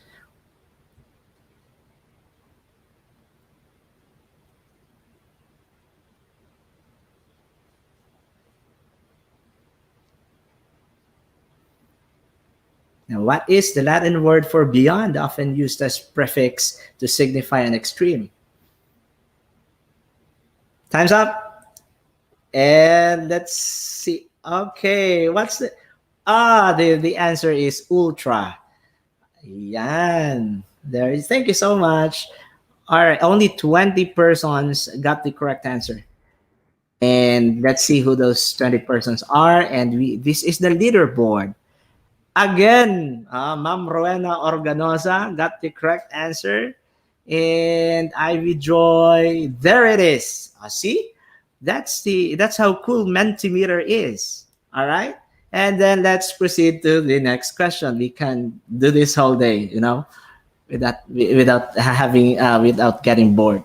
Now, what is the Latin word for beyond, often used as prefix to signify an extreme? Time's up. And let's see. Okay, what's the answer is ultra. Yan. There is. Thank you so much. All right, only 20 persons got the correct answer. And let's see who those 20 persons are. And this is the leaderboard. Again, Ma'am Rowena Organoza got the correct answer. And Ivy Joy, there it is. See? That's how cool Mentimeter is. All right? And then let's proceed to the next question. We can do this whole day, without getting bored.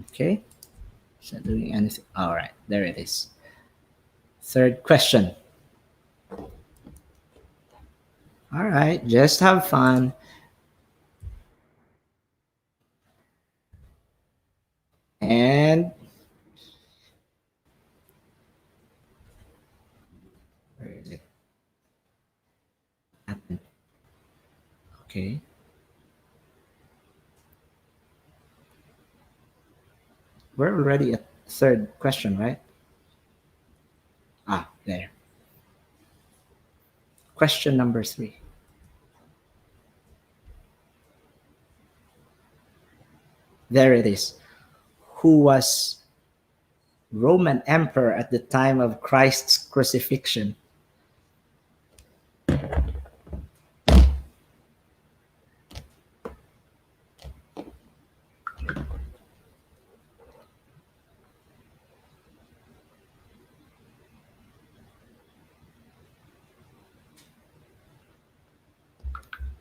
Okay? Is not doing anything. All right, there it is. Third question. All right, just have fun. And where is it? Okay. We're already at third question, right? There. Question number 3. There it is. Who was Roman emperor at the time of Christ's crucifixion?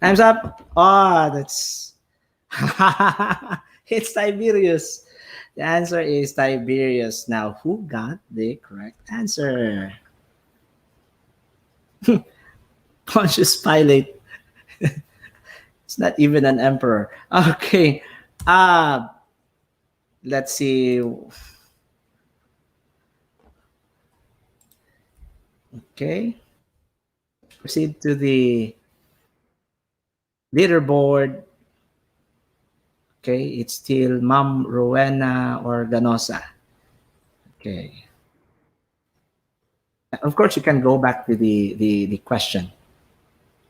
Time's up. That's it's Tiberius. The answer is Tiberius. Now, who got the correct answer? Pontius Pilate. It's not even an emperor. Okay. Let's see. Okay. Proceed to the leaderboard. Okay, it's still Ma'am Rowena or Ganosa. Okay. Of course, you can go back to the question.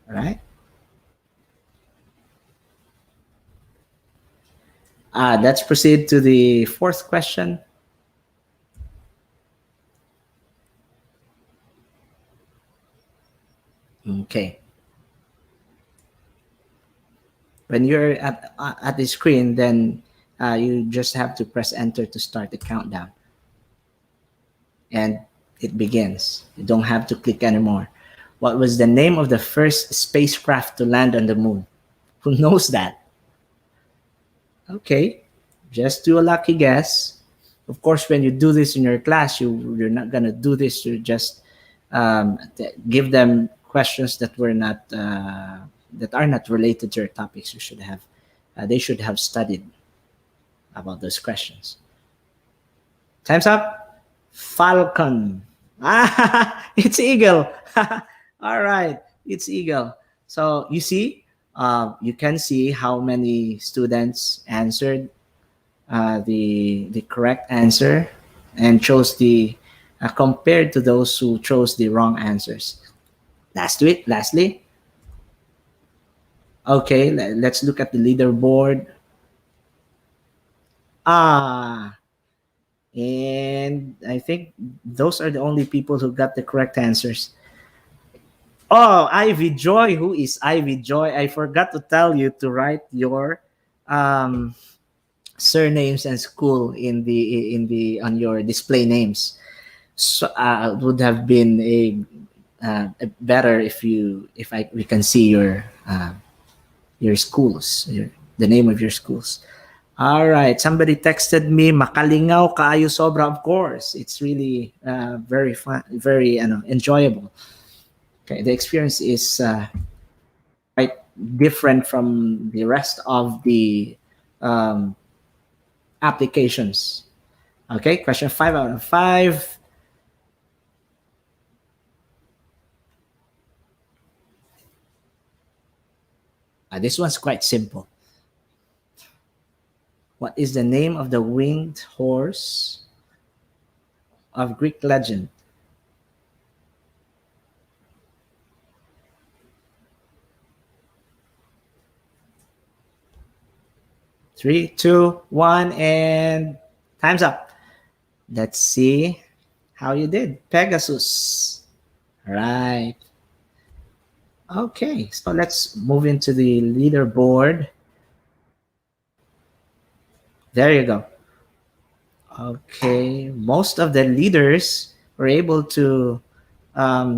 All right. Let's proceed to the fourth question. Okay. When you're at the screen, then you just have to press enter to start the countdown, and it begins. You don't have to click anymore. What was the name of the first spacecraft to land on the moon? Who knows that? Okay, just do a lucky guess. Of course, when you do this in your class, you're not gonna do this to just give them questions that were not that are not related to your topics. You should have they should have studied about those questions. Time's up. Falcon. Ah, it's eagle. All right, it's eagle. So you can see how many students answered the correct answer and chose the compared to those who chose the wrong answers. Lastly, okay, let's look at the leaderboard. Ah, and I think those are the only people who got the correct answers. Oh, Ivy Joy. Who is Ivy Joy? I forgot to tell you to write your um, surnames and school in the on your display names. So it would have been a better if we can see your schools, the name of your schools. All right. Somebody texted me, makalingaw kaayo sobra. Of course, it's really very fun, very enjoyable. Okay, the experience is quite different from the rest of the um, applications. Okay, question 5 out of 5. This one's quite simple. What is the name of the winged horse of Greek legend? Three, two, one, and time's up. Let's see how you did. Pegasus. Right. Okay, so let's move into the leaderboard. There you go. Okay, most of the leaders were able to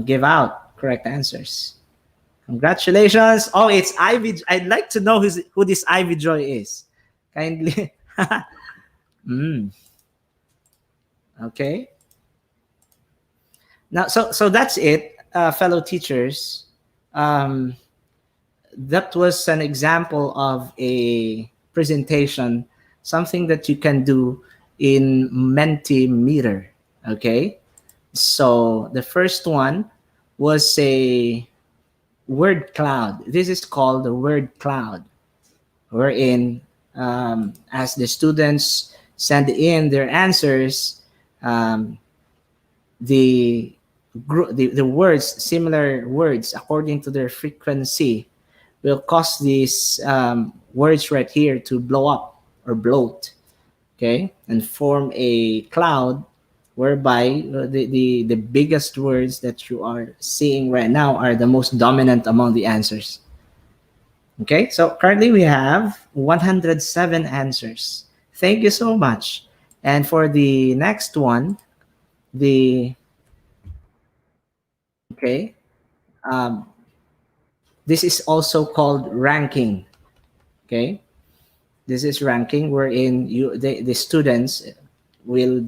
give out correct answers. Congratulations. Oh, it's Ivy. I'd like to know who this Ivy Joy is. Kindly. Mm, okay. Now, so that's it, fellow teachers. Um, that was an example of a presentation, something that you can do in Mentimeter. Okay. So the first one was a word cloud. This is called the word cloud, wherein as the students send in their answers, um, the, the words, similar words according to their frequency, will cause these words right here to blow up or bloat, okay, and form a cloud whereby the biggest words that you are seeing right now are the most dominant among the answers. Okay, so currently we have 107 answers. Thank you so much. And for the next one, the okay, um, this is also called ranking. Okay, this is ranking wherein the students will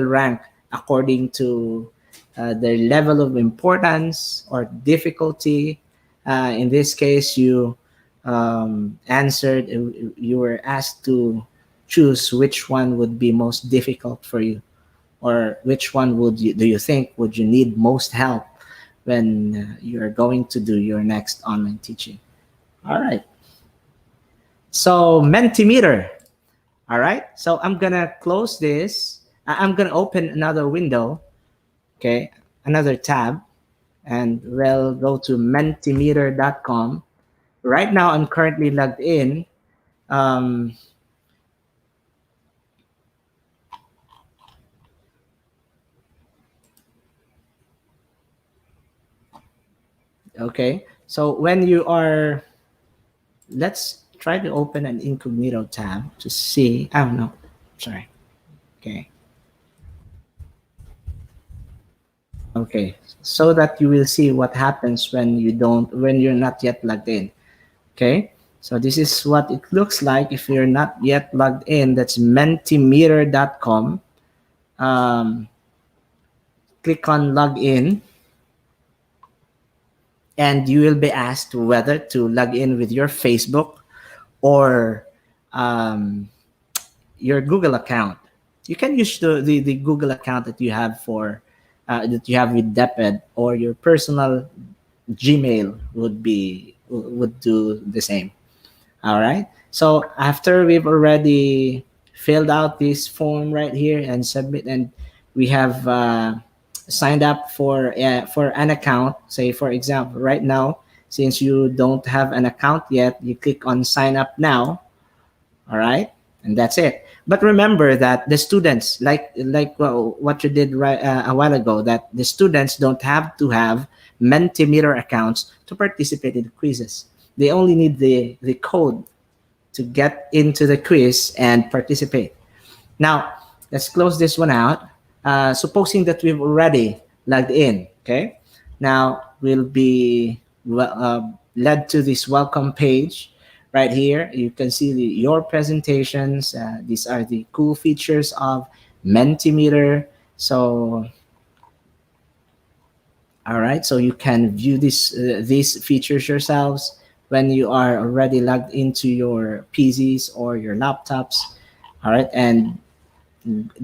rank according to their level of importance or difficulty. In this case, you were asked to choose which one would be most difficult for you, or which one do you think would you need most help when you're going to do your next online teaching. All right. So Mentimeter. All right. So I'm gonna close this. I'm gonna open another window. Okay, another tab, and we'll go to mentimeter.com. Right now, I'm currently logged in. Um, okay. So when you are let's try to open an incognito tab to see. Oh no, sorry. Okay. Okay. So that you will see what happens when you're not yet logged in. Okay. So this is what it looks like if you're not yet logged in. That's mentimeter.com. Um, Click on login, and you will be asked whether to log in with your Facebook or um, your Google account. You can use the Google account that you have that you have with DepEd, or your personal Gmail would do the same. All right. So after we've already filled out this form right here and submit, and we have signed up for an account. Say for example, right now, since you don't have an account yet, you click on sign up now. All right, and that's it. But remember that the students, well, what you did right a while ago, that the students don't have to have Mentimeter accounts to participate in the quizzes. They only need the code to get into the quiz and participate. Now, let's close this one out. Supposing that we've already logged in, okay? Now, we'll be led to this welcome page right here. You can see your presentations. These are the cool features of Mentimeter. So, all right, so you can view these features yourselves when you are already logged into your PCs or your laptops. All right, and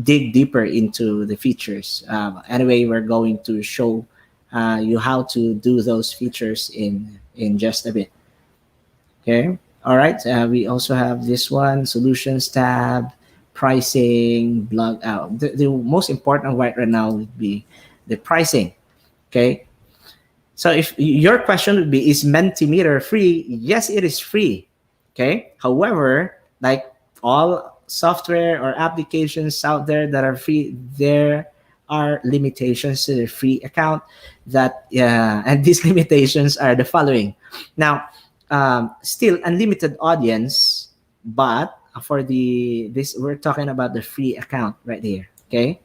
dig deeper into the features. Anyway, we're going to show you how to do those features in just a bit. Okay. All right. We also have this one, solutions tab, pricing, blog. The most important right now would be the pricing. Okay. So if your question would be, is Mentimeter free? Yes, it is free. Okay. However, like all software or applications out there that are free, there are limitations to the free account. And these limitations are the following. Now, still unlimited audience, but for this we're talking about the free account right here. Okay.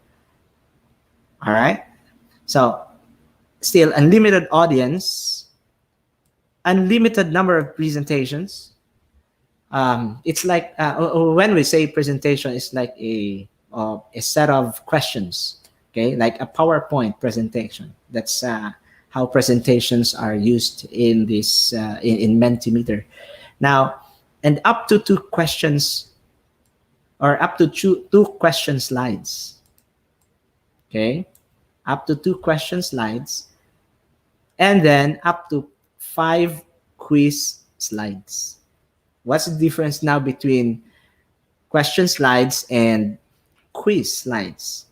All right. So still unlimited audience, unlimited number of presentations. It's like when we say presentation, it's like a set of questions, okay, like a PowerPoint presentation. That's how presentations are used in this in Mentimeter. Now, and up to two questions, or up to two question slides. Okay, up to two question slides, and then up to 5 quiz slides. What's the difference now between question slides and quiz slides?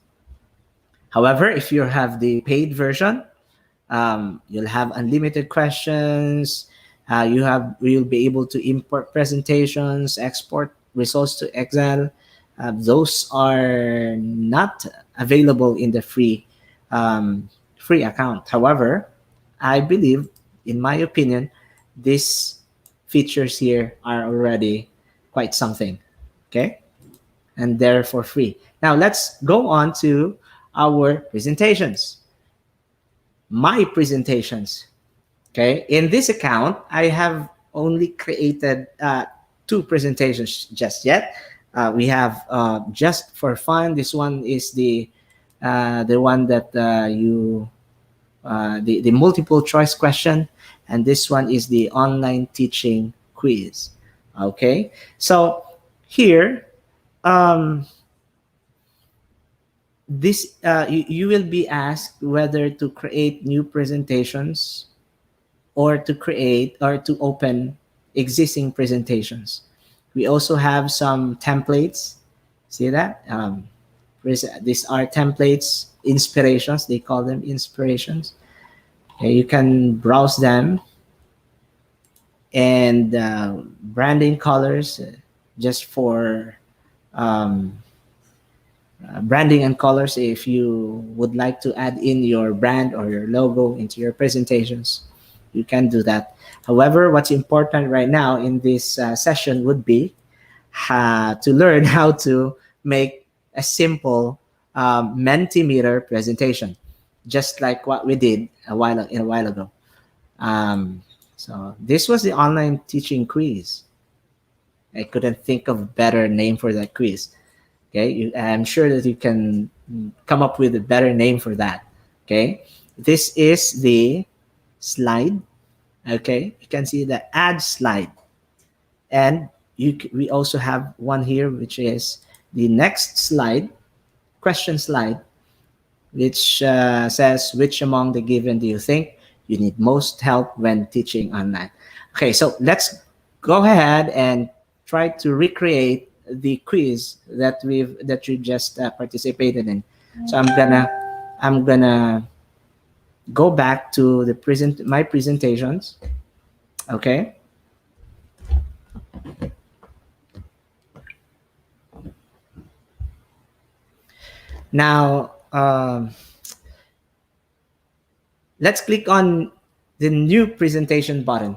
However, if you have the paid version, you'll have unlimited questions. You'll be able to import presentations, export results to Excel. Those are not available in the free account. However, I believe, in my opinion, these features here are already quite something. Okay, and they're for free. Now let's go on to our presentations. My presentations. Okay, in this account, I have only created 2 presentations just yet. We have just for fun. This one is the one that the multiple choice question, and this one is the online teaching quiz. Okay, so here, this you will be asked whether to create new presentations or to create or to open existing presentations. We also have some templates. See that? These are templates, inspirations. They call them inspirations. Okay, you can browse them, and branding colors, just for um, branding and colors if you would like to add in your brand or your logo into your presentations. you can do that. However, what's important right now in this session would be to learn how to make a simple Mentimeter presentation, just like what we did a while ago. So this was the online teaching quiz. I couldn't think of a better name for that quiz. Okay, I'm sure that you can come up with a better name for that. Okay, this is the slide. Okay, you can see the add slide, and we also have one here, which is the next slide, question slide, which says, which among the given do you think you need most help when teaching online? Okay, so let's go ahead and try to recreate the quiz that you just participated in. So I'm gonna go back to the my presentations. Okay. Now, let's click on the new presentation button.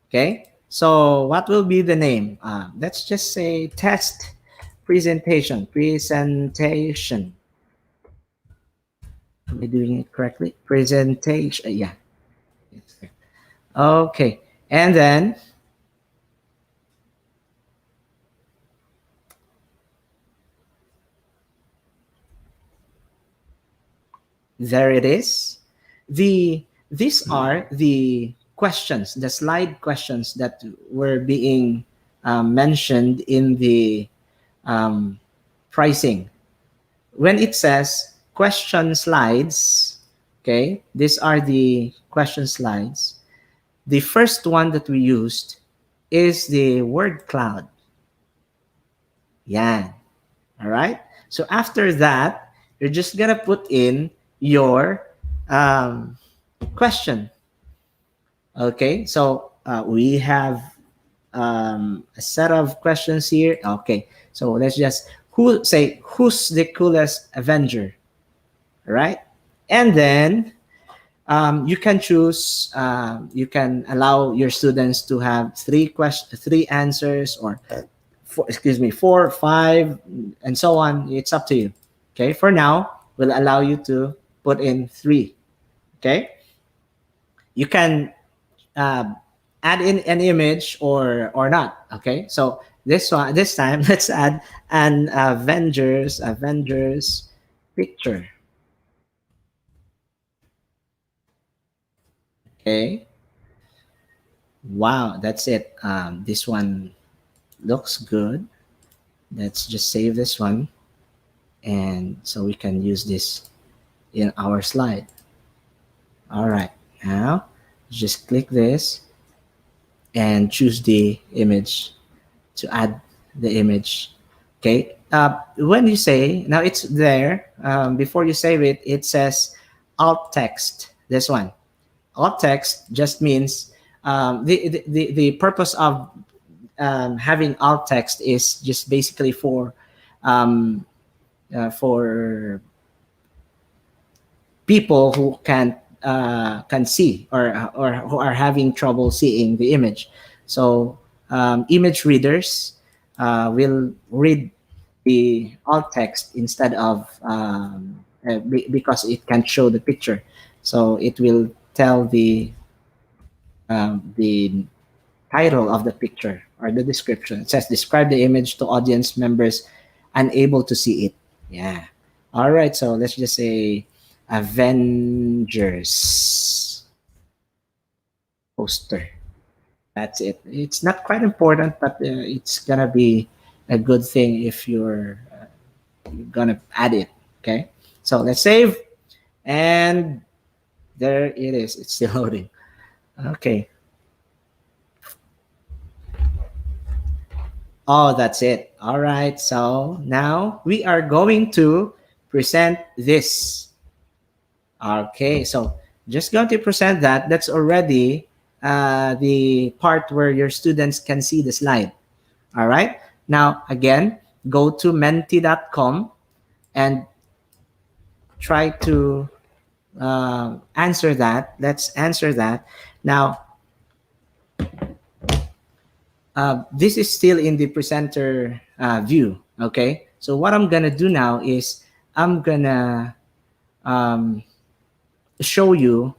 Okay, so what will be the name? Let's just say test presentation. Am I doing it correctly? Presentation, yeah. Okay, and then there it is. These are the questions, the slide questions that were being mentioned in the um, pricing. When it says question slides, okay, these are the question slides. The first one that we used is the word cloud. Yeah. All right. So after that, you're just gonna put in your question. Okay. So we have a set of questions here. Okay. So let's just who's the coolest Avenger, right? And then you can choose. You can allow your students to have three answers, or four, five, and so on. It's up to you. Okay. For now, we'll allow you to put in three. Okay. You can uh, add in an image or not. Okay. So this time let's add an Avengers picture. Okay. Wow, that's it. This one looks good. Let's just save this one, and so we can use this in our slide. All right, now just click this and choose the image to add the image. Okay, when you say, now it's there, before you save it, it says alt text. This one, alt text just means the purpose of having alt text is just basically um, for people who can see, or who are having trouble seeing the image. So image readers will read the alt text instead of because it can show the picture. So it will tell the title of the picture or the description. It says describe the image to audience members unable to see it. Yeah. All right. So let's just say Avengers poster. That's it. It's not quite important, but it's gonna be a good thing if you're gonna add it. Okay. So let's save, and there it is. It's still loading. Okay. Oh, that's it. All right. So now we are going to present this. Okay. So just going to present that. That's already the part where your students can see the slide. All right. Now, again, go to menti.com and try to answer that. Let's answer that. Now, this is still in the presenter view. Okay. So what I'm gonna do now is I'm gonna um, show you,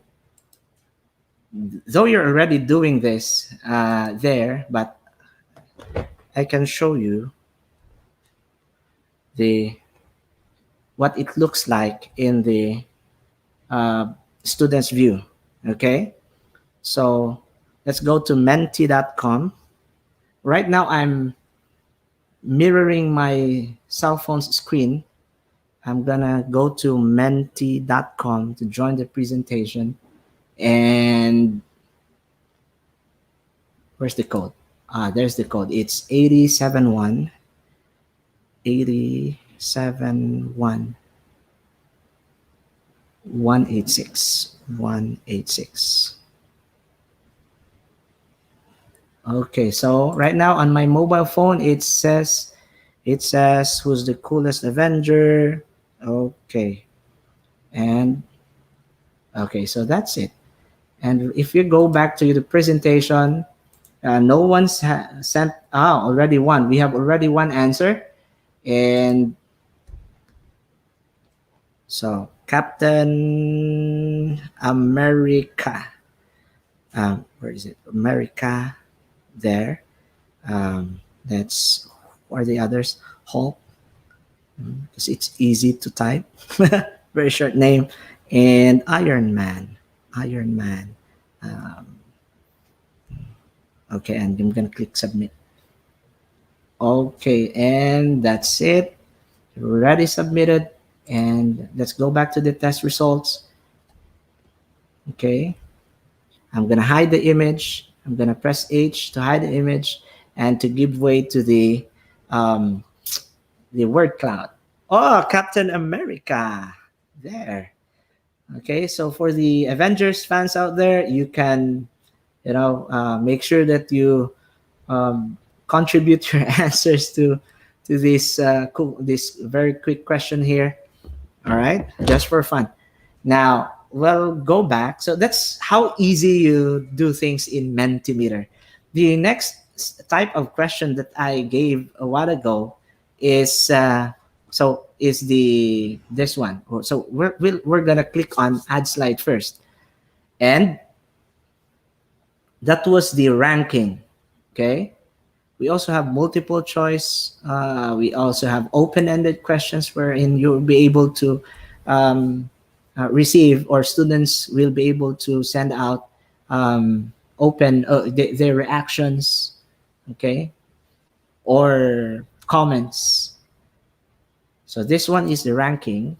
though you're already doing this there, but I can show you the what it looks like in the uh, student's view. Okay. So let's go to menti.com. Right now, I'm mirroring my cell phone's screen. I'm gonna go to menti.com to join the presentation. And where's the code? There's the code. It's 871 871 186 186. Okay, so right now on my mobile phone it says who's the coolest Avenger. Okay. And okay, so that's it. And if you go back to the presentation, no one's sent already one. We have already one answer. And so Captain America. Where is it? America there. That's who are the others? Hulk, because it's easy to type. Very short name. And Iron Man. Iron Man. Um, okay, and I'm gonna click submit. Okay, and that's it. Already submitted. And let's go back to the test results. Okay, I'm gonna hide the image. I'm gonna press H to hide the image and to give way to um, the word cloud. Oh, Captain America. There. Okay, so for the Avengers fans out there, you can, make sure that you contribute your answers to this very quick question here. All right, just for fun. Now, well, go back. So that's how easy you do things in Mentimeter. The next type of question that I gave a while ago is is the this one. So we're gonna click on add slide first, and that was the ranking. Okay. We also have multiple choice. We also have open-ended questions wherein you'll be able to receive, or students will be able to send out open their reactions, okay, or comments. So this one is the ranking.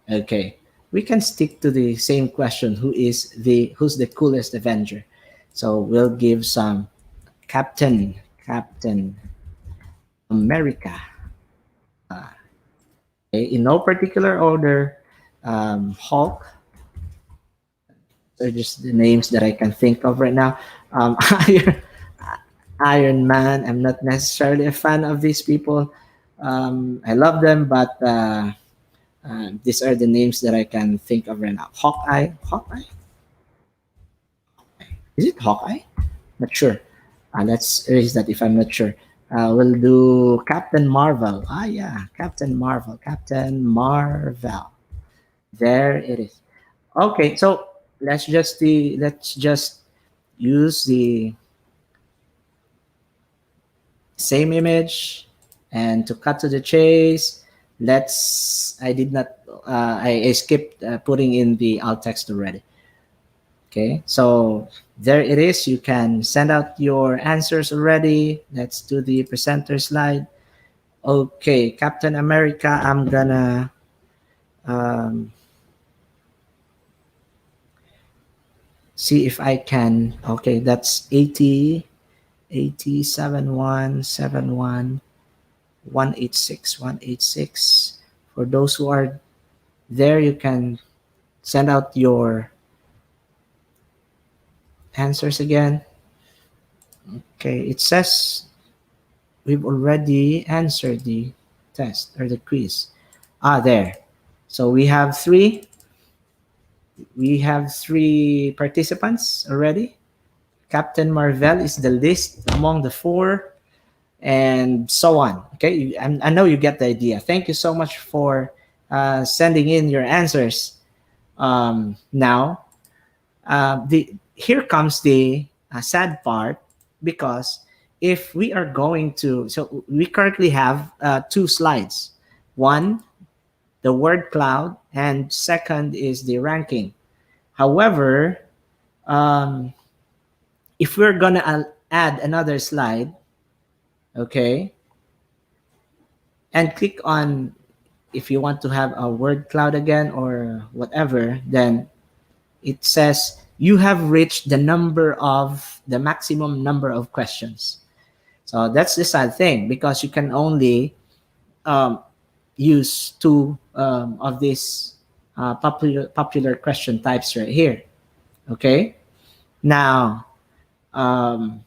Okay, we can stick to the same question: who's the coolest Avenger? So we'll give some Captain America. Okay, in no particular order. Hulk. They're just the names that I can think of right now. Iron, Iron Man. I'm not necessarily a fan of these people. I love them, but these are the names that I can think of right now. Hawkeye. Hawkeye. Is it Hawkeye? Not sure. Let's erase that if I'm not sure. We'll do Captain Marvel. Yeah, Captain Marvel. Captain Marvel. There it is. Okay, so let's just use the same image, and to cut to the chase, let's I did not I skipped putting in the alt text already. Okay, so there it is. You can send out your answers already. Let's do the presenter slide. Okay, Captain America, I'm gonna see if I can. Okay, that's 807171 186 186. For those who are there, you can send out your answers again. Okay, it says we've already answered the test or the quiz. There. So we have three participants already. Captain Marvel is the least among the four, and so on. Okay, I know you get the idea. Thank you so much for sending in your answers. Now, the here comes the sad part, because if we are going to, so we currently have two slides. One, the word cloud, and second is the ranking. However, um, if we're gonna add another slide, okay, and click on, if you want to have a word cloud again or whatever, then it says you have reached the maximum number of questions. So that's the sad thing, because you can only um, use two of these popular question types right here. Okay. Now, um,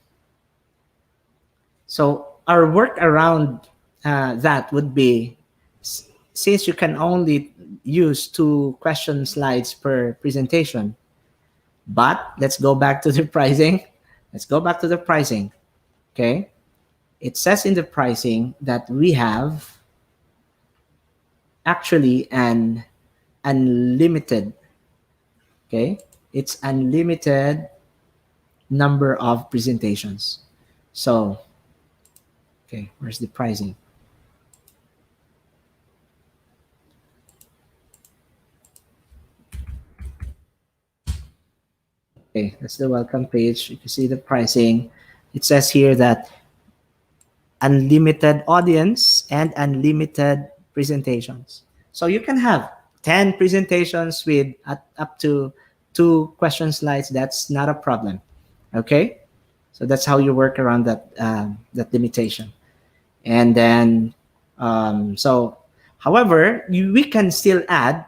so our work around that would be, since you can only use two question slides per presentation, but let's go back to the pricing. Let's go back to the pricing. Okay. It says in the pricing that we have actually an unlimited, okay? It's unlimited number of presentations. So, okay, where's the pricing? Okay, that's the welcome page. You can see the pricing. It says here that unlimited audience and unlimited presentations. So you can have 10 presentations with up to two question slides. That's not a problem. Okay, so that's how you work around that limitation. And then, so, however, we can still add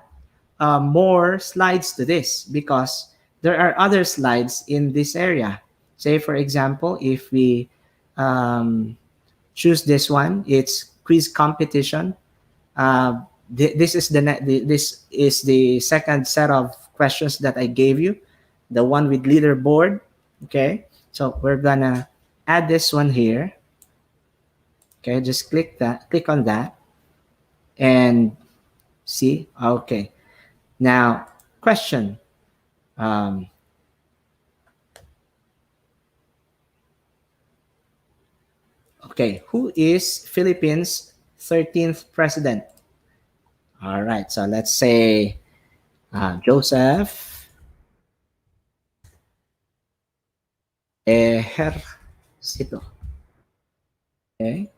more slides to this, because there are other slides in this area. Say, for example, if we um, choose this one, it's quiz competition. This is the second set of questions that I gave you, the one with leaderboard. Okay, so we're gonna add this one here. Okay, just click on that, and see. Okay, now question. Um, okay, who is Philippines' 13th president? All right, so let's say Joseph Ejercito. Okay,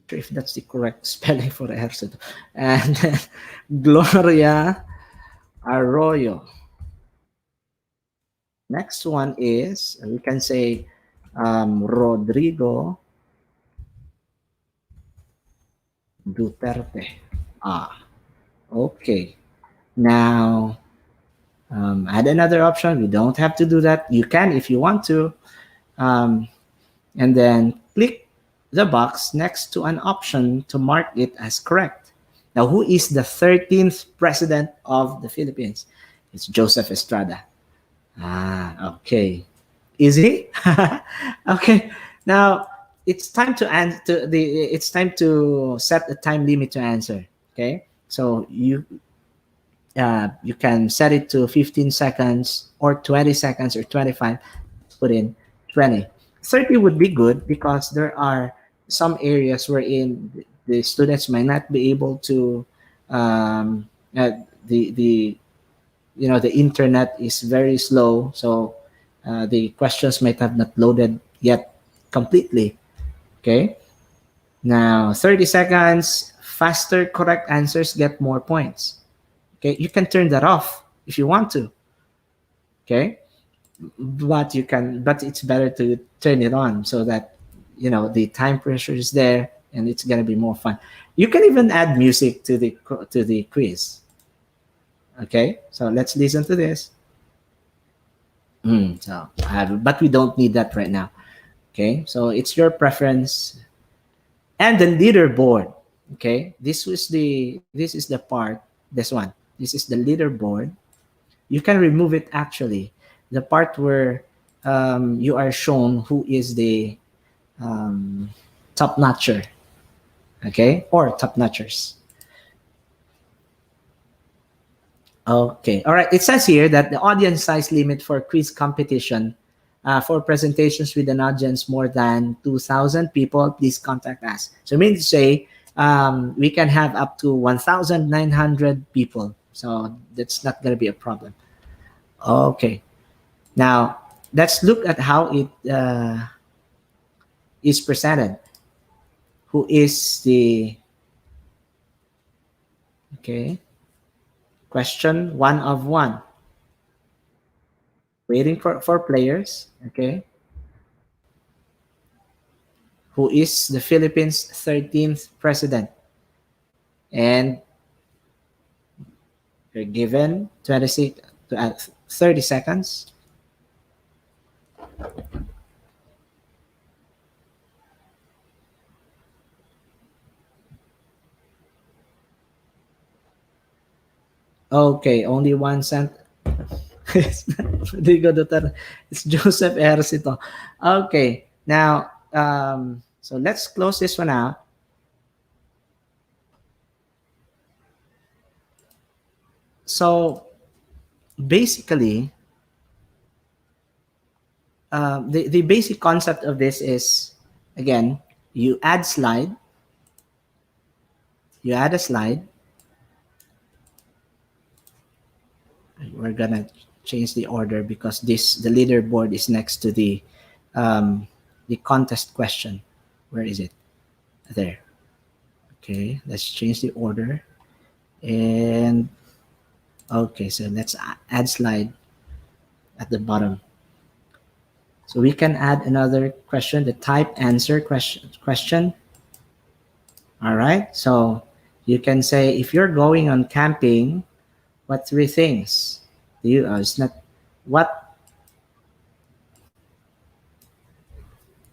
sure if that's the correct spelling for Ejercito. And then Gloria Arroyo. Next one is, we can say Rodrigo Duterte. Okay. Now, add another option. We don't have to do that. You can if you want to. And then click the box next to an option to mark it as correct. Now, who is the 13th president of the Philippines? It's Joseph Estrada. Okay. Is he? Okay. Now it's time to answer. It's time to set a time limit to answer. Okay. So you can set it to 15 seconds or 20 seconds or 25. Put in 20. 30 would be good, because there are some areas wherein the students might not be able to the the internet is very slow, so the questions might have not loaded yet completely. Okay, now 30 seconds. Faster correct answers get more points. Okay, you can turn that off if you want to. Okay, but it's better to turn it on, so that the time pressure is there and it's going to be more fun. You can even add music to the quiz. Okay, so let's listen to this. But we don't need that right now. Okay, so it's your preference. And the leaderboard. Okay, this is the part. This one. This is the leaderboard. You can remove it actually. The part where you are shown who is the um, top notcher, okay, or top notchers. Okay, all right. It says here that the audience size limit for quiz competition for presentations with an audience more than 2,000 people, please contact us. So, mean to say, we can have up to 1,900 people. So, that's not going to be a problem. Okay, now let's look at how it is presented. Who is the, okay, question one of one. Waiting for players, okay, who is the Philippines' 13th president. And you're given 26 to 30 seconds. Okay, only 1 cent. It's not Rodrigo Duterte. It's Joseph Ercito. Okay, now, so let's close this one out. So basically, the basic concept of this is, again, you add slide, you add a slide. We're gonna change the order because the leaderboard is next to the contest question. Where is it? There. Okay, let's change the order. And okay, so let's add slide at the bottom. So we can add another question, the type answer question. All right. So you can say, if you're going on camping, what three things do you? It's not what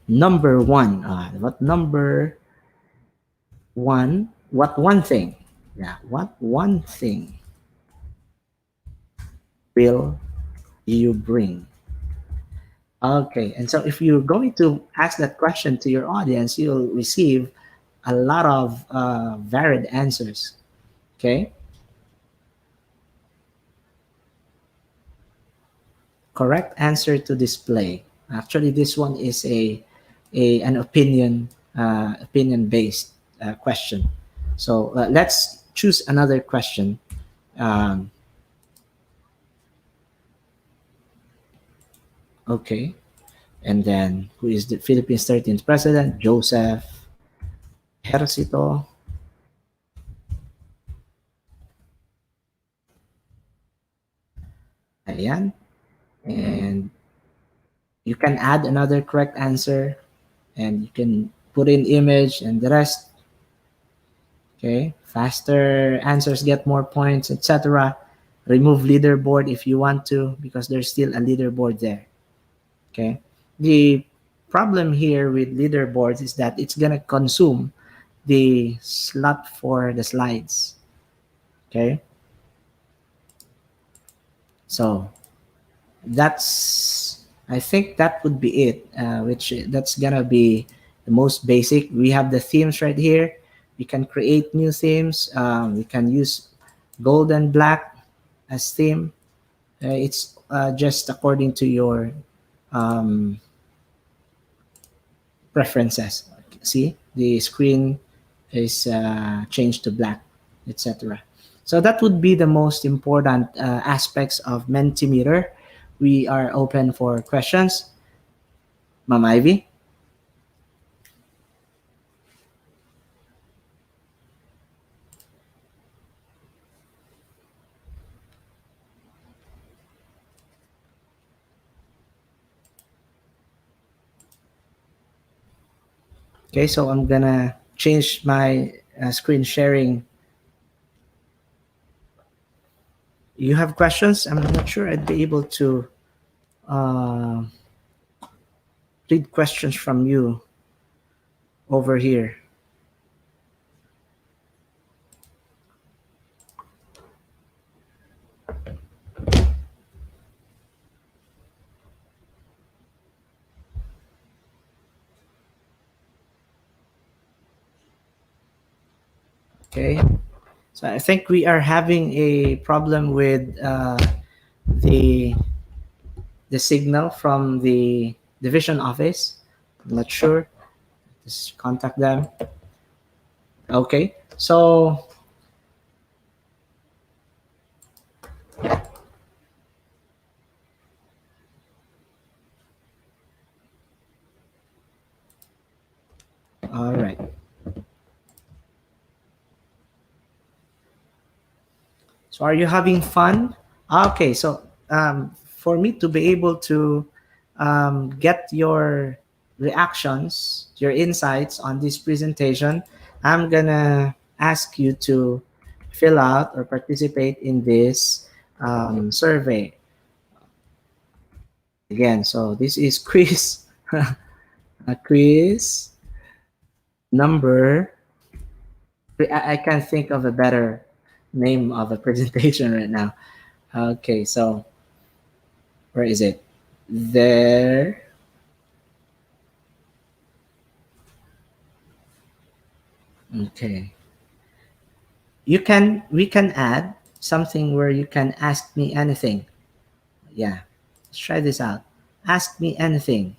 number one. What number one? What one thing? Yeah. What one thing will you bring? Okay. And so if you're going to ask that question to your audience, you'll receive a lot of varied answers. Okay. Correct answer to display. Actually, this one is an opinion based question. So let's choose another question. Um, okay, and then who is the Philippines 13th president? Joseph Ejercito. Ayan. And you can add another correct answer, and you can put in image and the rest. Okay, faster answers get more points, etc. Remove leaderboard if you want to, because there's still a leaderboard there. Okay, the problem here with leaderboards is that it's gonna consume the slot for the slides. Okay, so that's, I think that would be it, which that's gonna be the most basic. We have the themes right here. We can create new themes. We can use gold and black as theme. It's just according to your um, preferences. See, the screen is changed to black, etc. So that would be the most important aspects of Mentimeter. We are open for questions. Ma'am Ivy? Okay, so I'm gonna change my screen sharing. You have questions? I'm not sure I'd be able to uh, read questions from you over here. Okay. So I think we are having a problem with the the signal from the division office. I'm not sure. Just contact them. Okay. So all right. So are you having fun? Okay. So for me to be able to get your reactions, your insights on this presentation, I'm gonna ask you to fill out or participate in this survey again. So this is quiz, a quiz number. I can't think of a better name of a presentation right now. Okay, so where is it? There. Okay. We can add something where you can ask me anything. Yeah. Let's try this out. Ask me anything.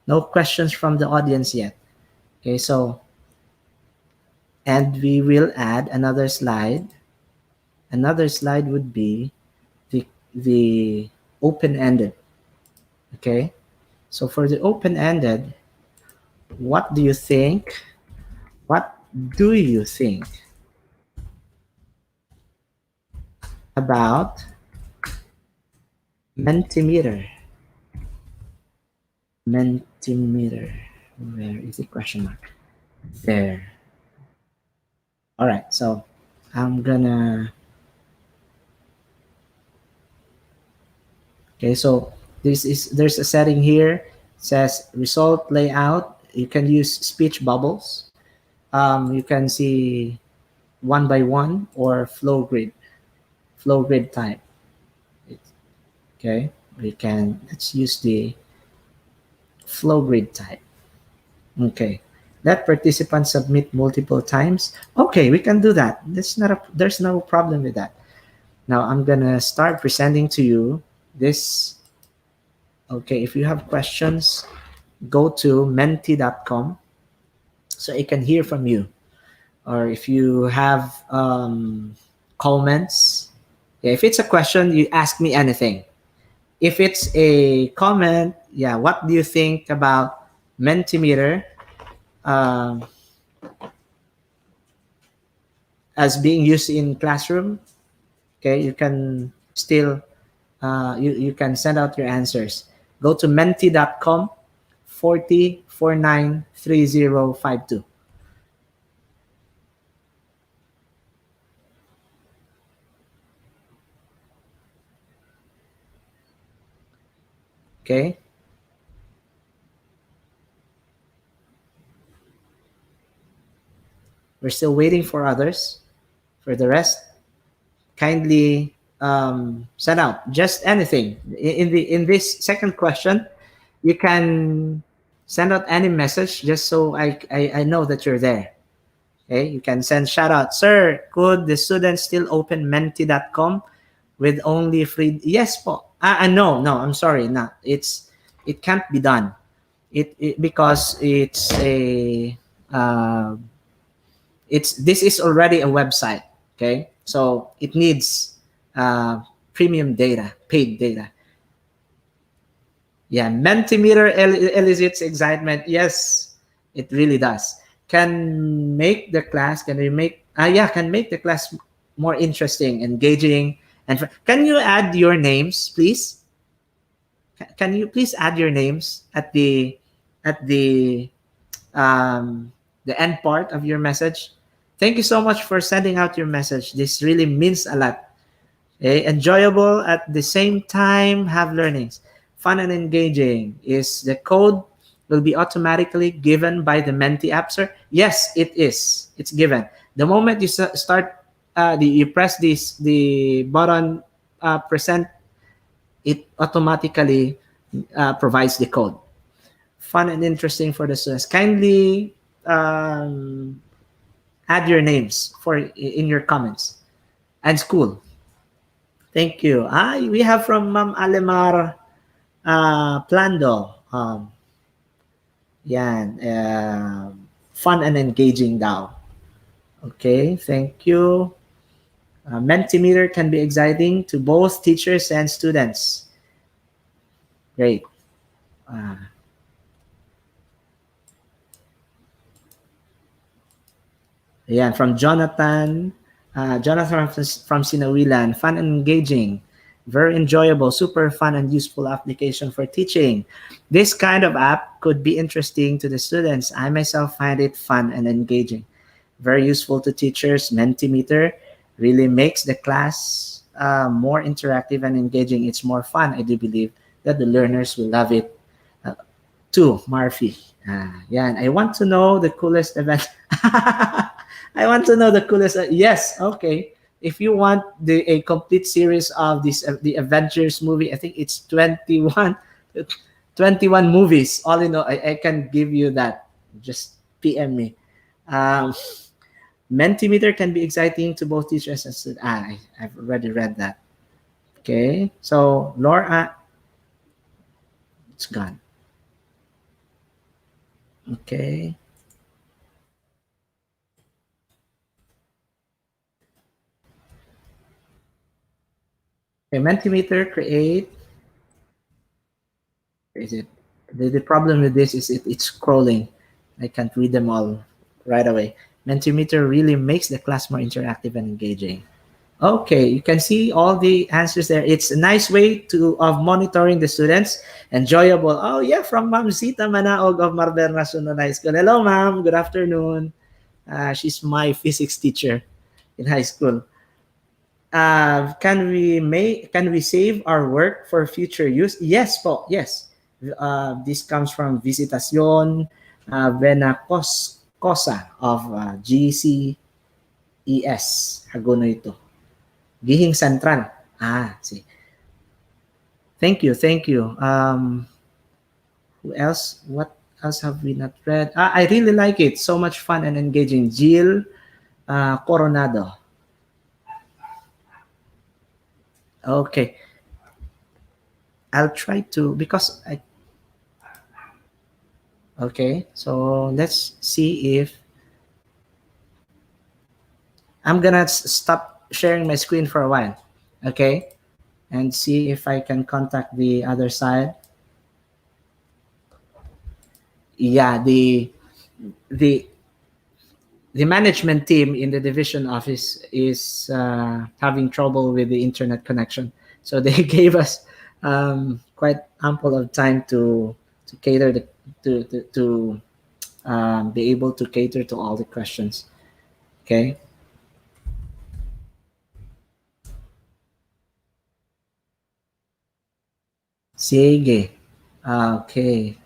No questions from the audience yet. Okay, so and we will add another slide. Another slide would be the open-ended. Okay? So for the open-ended, what do you think? What do you think about Mentimeter? Mentimeter. Where is the question mark? There. All right. So I'm gonna. Okay. So there's a setting here. It says result layout. You can use speech bubbles. You can see one by one or flow grid type. Okay. Let's use the flow grid type. Okay. Let participants submit multiple times. Okay, we can do that. There's no problem with that. Now I'm gonna start presenting to you this. Okay, if you have questions, go to menti.com so I can hear from you. Or if you have comments, yeah, if it's a question, you ask me anything. If it's a comment, yeah, what do you think about Mentimeter? Um, as being used in classroom. Okay, you can still you can send out your answers. Go to menti.com 40493052. Okay, we're still waiting for others. For the rest, kindly send out just anything. In this second question, you can send out any message just so I know that you're there. Okay, you can send shout out, sir. Could the students still open menti.com with only free? Yes, po. No, I'm sorry, no. It can't be done. It because uh, it's this is already a website. Okay, so it needs premium data, paid data. Yeah, Mentimeter elicits excitement. Yes, it really does. Can we make yeah, can make the class more interesting, engaging, and can you add your names, please? Can you please add your names at the the end part of your message? Thank you so much for sending out your message. This really means a lot. Okay? Enjoyable at the same time, have learnings. Fun and engaging. Is the code will be automatically given by the Menti app, sir? Yes, it is. It's given. The moment you start, you press the button, present, it automatically provides the code. Fun and interesting for the students. Kindly add your names for in your comments and school. Thank you. We have from Ma'am Alemar Plando. Yan. Fun and engaging daw. Okay, thank you. Mentimeter can be exciting to both teachers and students. Great. Uh, Ayan, from Jonathan. Jonathan from Sinawilan. Fun and engaging. Very enjoyable, super fun and useful application for teaching. This kind of app could be interesting to the students. I myself find it fun and engaging. Very useful to teachers. Mentimeter really makes the class more interactive and engaging. It's more fun. I do believe that the learners will love it too, Marfi. Yan. I want to know the coolest event. I want to know the coolest. Yes, okay. If you want a complete series of this the Avengers movie, I think it's 21 movies. All in all, I can give you that. Just PM me. Um, Mentimeter can be exciting to both teachers and students. I've already read that. Okay, so Laura, it's gone. Okay. Okay, Mentimeter create. Is it the problem with this is it's scrolling. I can't read them all right away. Mentimeter really makes the class more interactive and engaging. Okay, you can see all the answers there. It's a nice way to of monitoring the students. Enjoyable. Oh yeah, from Ma'am Zita Manaog of Marber National High School. Hello, ma'am. Good afternoon. She's my physics teacher in high school. Can we save our work for future use? Yes po, yes. This comes from Visitacion Venacosa of GCES Hagono ito. Gihing Central. See. Thank you, thank you. Who else? What else have we not read? I really like it. So much fun and engaging. Jill Coronado. Okay. I'll try to because I okay. So let's see if I'm gonna stop sharing my screen for a while. Okay, and see if I can contact the other side. Yeah, the the management team in the division office is having trouble with the internet connection, so they gave us quite ample of time to cater to be able to cater to all the questions. Okay. Sige. Okay.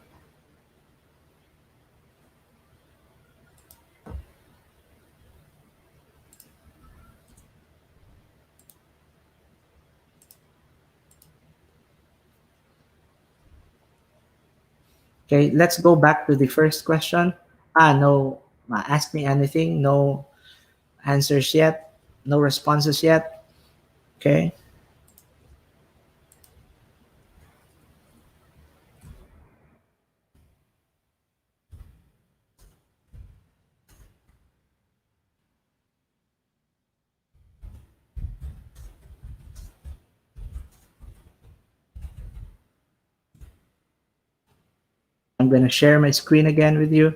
Okay, let's go back to the first question. No, ask me anything. No answers yet. No responses yet. Okay. I'm going to share my screen again with you.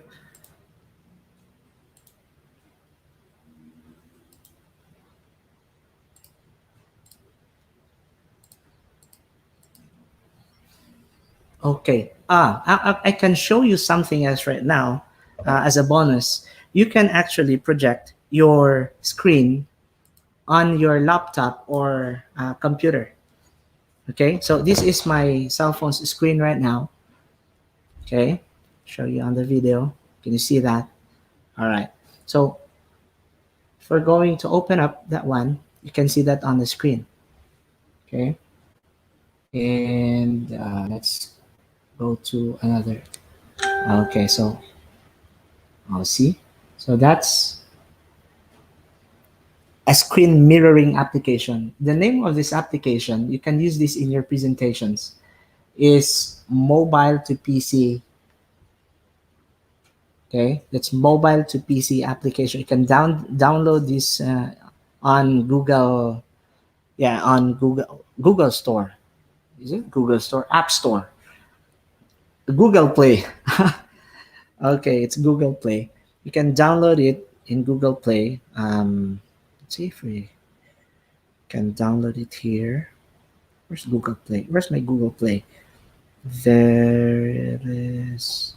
Okay. I can show you something else right now as a bonus. You can actually project your screen on your laptop or computer. Okay. So this is my cell phone's screen right now. Okay. Show you on the video. Can you see that? All right. So if we're going to open up that one, you can see that on the screen. Okay. And let's go to another. Okay, so I'll see. So that's a screen mirroring application. The name of this application, you can use this in your presentations, is mobile to PC. Okay, that's mobile to PC application. You can download this on Google, yeah, on Google Store. Is it Google Store? App Store. Google Play. Okay, it's Google Play. You can download it in Google Play. Let's see if we can download it here. Where's Google Play? Where's my Google Play? There it is.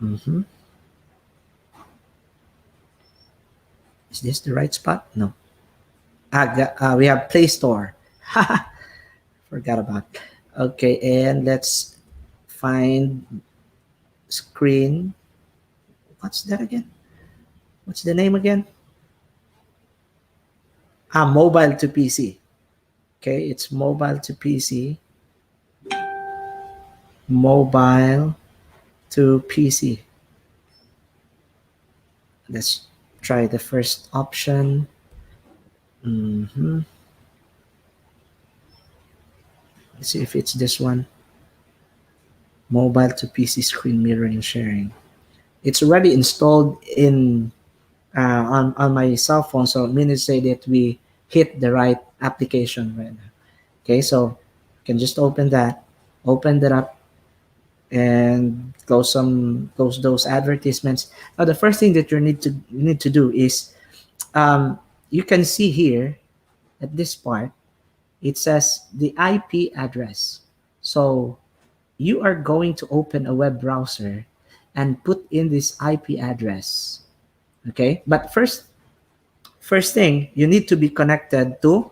Mm-hmm. Is this the right spot? No. We have Play Store. Forgot about. Okay, and let's find screen. What's that again? What's the name again? Mobile to PC. Okay, it's mobile to PC. Mobile to PC. Let's try the first option. Let's see if it's this one. Mobile to PC screen mirroring sharing. It's already installed in on my cell phone, so it means to say that we hit the right application right now. Okay, so you can just open that up, and close those advertisements. Now, the first thing that you need to do is, you can see here at this part, it says the IP address. So you are going to open a web browser and put in this IP address. Okay, but first thing, you need to be connected to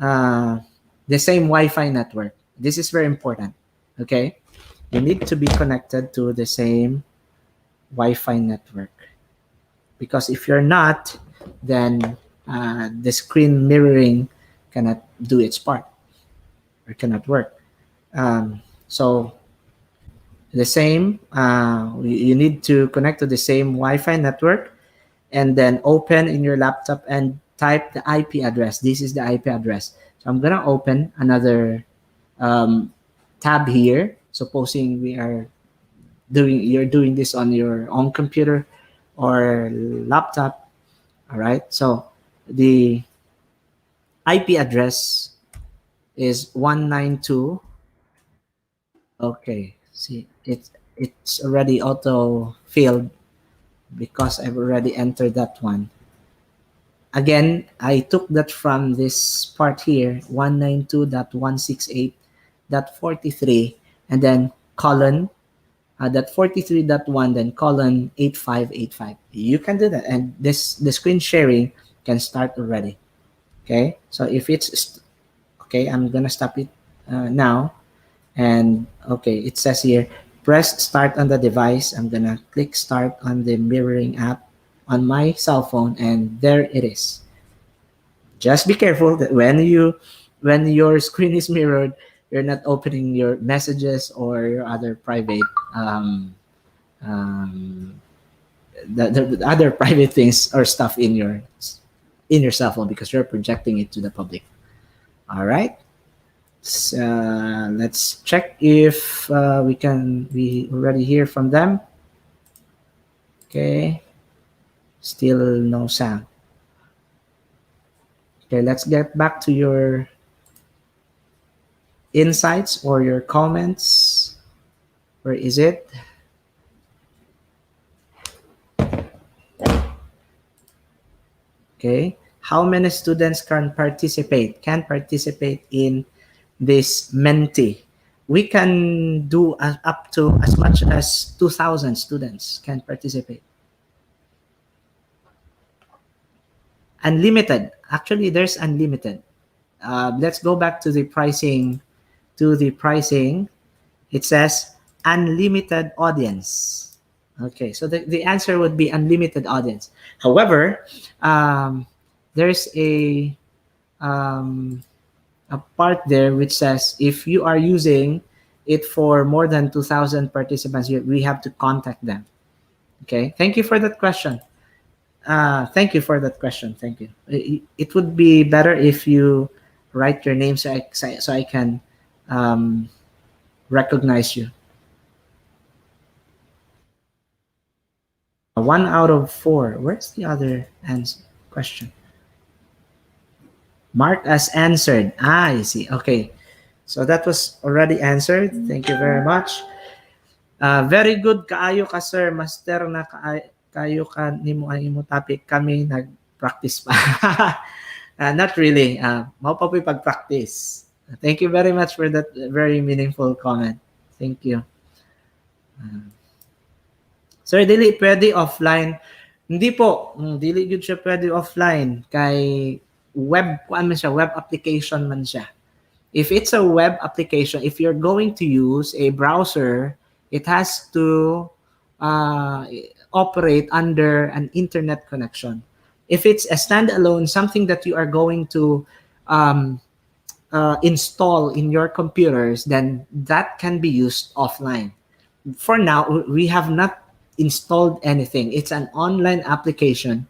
the same Wi-Fi network. This is very important. Okay, you need to be connected to the same Wi-Fi network, because if you're not, then the screen mirroring cannot do its part or cannot work. So the same, you need to connect to the same Wi-Fi network, and then open in your laptop and type the IP address. This is the IP address. So I'm gonna open another tab here. Supposing you're doing this on your own computer or laptop. All right. So the IP address is 192. Okay. See, it's already auto filled because I've already entered that one. Again, I took that from this part here, 192.168.43, and then colon, that 43.1, then colon 8585. You can do that, and the screen sharing can start already. Okay, so if it's okay, I'm gonna stop it now. And okay, it says here, press start on the device. I'm gonna click start on the mirroring app on my cell phone, and there it is. Just be careful that when your screen is mirrored, you're not opening your messages or your other private um, the other private things or stuff in your cell phone, because you're projecting it to the public. All right. So, let's check if we already hear from them. Okay. Still no sound. Okay, let's get back to your insights or your comments. Where is it? Okay. How many students can participate in this Menti? We can do up to as much as 2,000 students can participate. Unlimited. Actually, there's unlimited. Let's go back to the pricing. It says unlimited audience. Okay, so the answer would be unlimited audience. However, there's a part there which says if you are using it for more than 2,000 participants, we have to contact them. Okay, thank you for that question. Thank you for that question. Thank you. It would be better if you write your name so I can um, recognize you. 1 out of 4. Where's the other answer question? Marked as answered. Ah, I see. Okay. So that was already answered. Thank you very much. Very good kaayo ka sir, master na kayo ka nimo ang imo topic kami nag-practice pa. Not really. Mao pa po'y pag-practice. Thank you very much for that very meaningful comment. Thank you. Sir, dili pwede offline. Hindi po, dili gyud siya pwede offline kay web kuan man siya, web application man siya. If it's a web application, if you're going to use a browser, it has to uh, operate under an internet connection. If it's a standalone, something that you are going to um, install in your computers, then that can be used offline. For now, we have not installed anything. It's an online application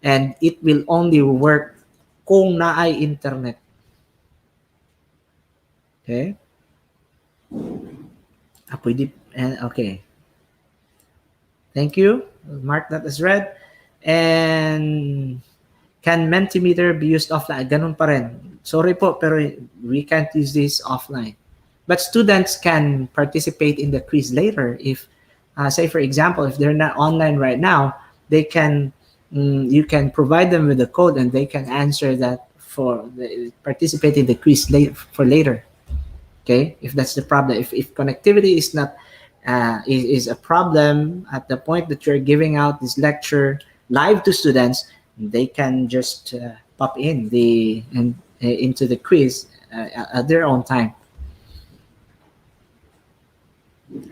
and it will only work kung naay internet. Okay? Pwede, okay. Thank you. Mark that as read. And can Mentimeter be used offline? Ganun pa rin. Sorry po, pero we can't use this offline. But students can participate in the quiz later if, say for example, if they're not online right now, they can, you can provide them with the code and they can answer that participate in the quiz for later. Okay, if that's the problem, if connectivity is not is a problem at the point that you're giving out this lecture live to students, they can just pop in into the quiz at their own time.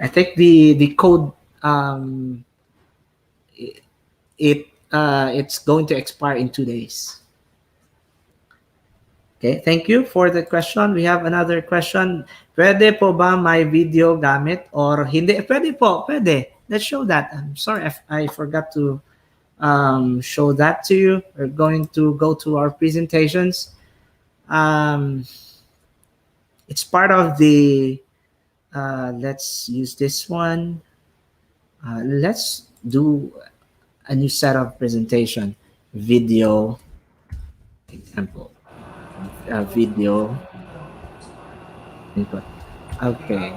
I think the code it's going to expire in 2 days. Okay, thank you for the question. We have another question. Pwede po ba may video gamit or hindi? Pwede po, pwede. Let's show that. I'm sorry if I forgot to show that to you. We're going to go to our presentations. It's part of the, let's use this one. Let's do a new set of presentation. Video, example. Video input. Okay.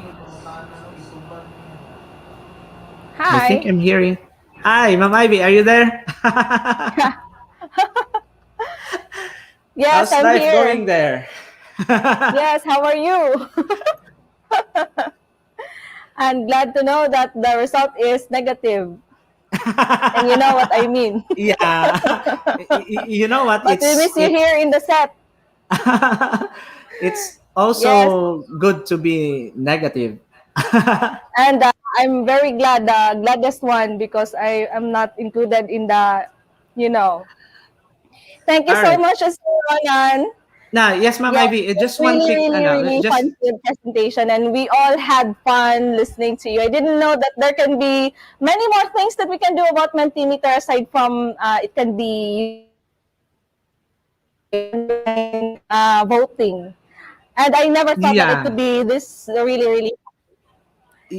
I think Hi. I'm hearing. Hi, Ma'am Ivy, are you there? Yes, How's I'm life going here. there? Yes, how are you? I'm glad to know that the result is negative. And you know what I mean. Yeah. You know what? But we miss you here in the set. It's Yes, also good to be negative. and I'm very glad, the gladdest one, because I am not included in the, you know. Thank you All so right. much, Mr. Ronan. Now, yes, Ma'am Yes, Ivy. it's Just one really, quick, really, really just fun presentation, and we all had fun listening to you. I didn't know that there can be many more things that we can do about Mentimeter aside from it can be voting. And I never thought that it yeah, could be this really, really.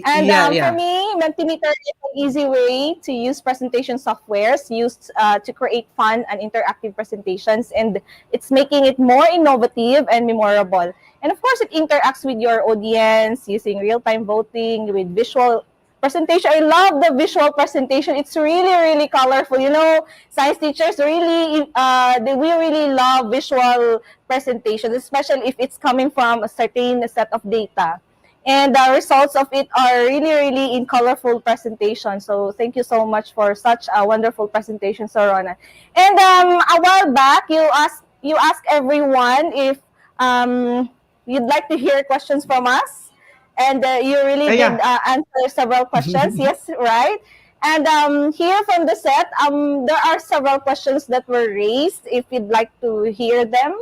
And yeah, for yeah. me, Mentimeter is an easy way to use presentation softwares used to create fun and interactive presentations. And it's making it more innovative and memorable. And of course, it interacts with your audience using real-time voting with visual presentation. I love the visual presentation. It's really, really colorful. You know, science teachers really, we really love visual presentations, especially if it's coming from a certain set of data. And the results of it are really, really in colorful presentation. So thank you so much for such a wonderful presentation, Sir Rona. And a while back, you asked everyone if you'd like to hear questions from us, and you really did Yeah. answer several questions. Yes, right. And here from the set, there are several questions that were raised. If you'd like to hear them,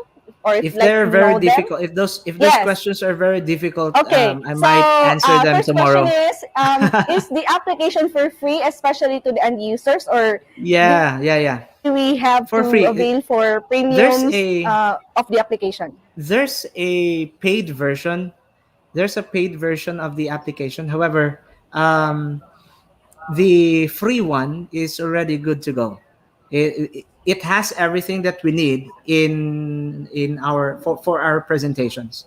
or if If like they're you very know them. difficult, if those Yes. questions are very difficult, Okay. I So, might answer them first question tomorrow. is the application for free, especially to the end users, or do Yeah, yeah, yeah. we have to For free. avail for There's premiums a of the application? there's a paid version. There's a paid version of the application. However, the free one is already good to go. It has everything that we need in our for our presentations.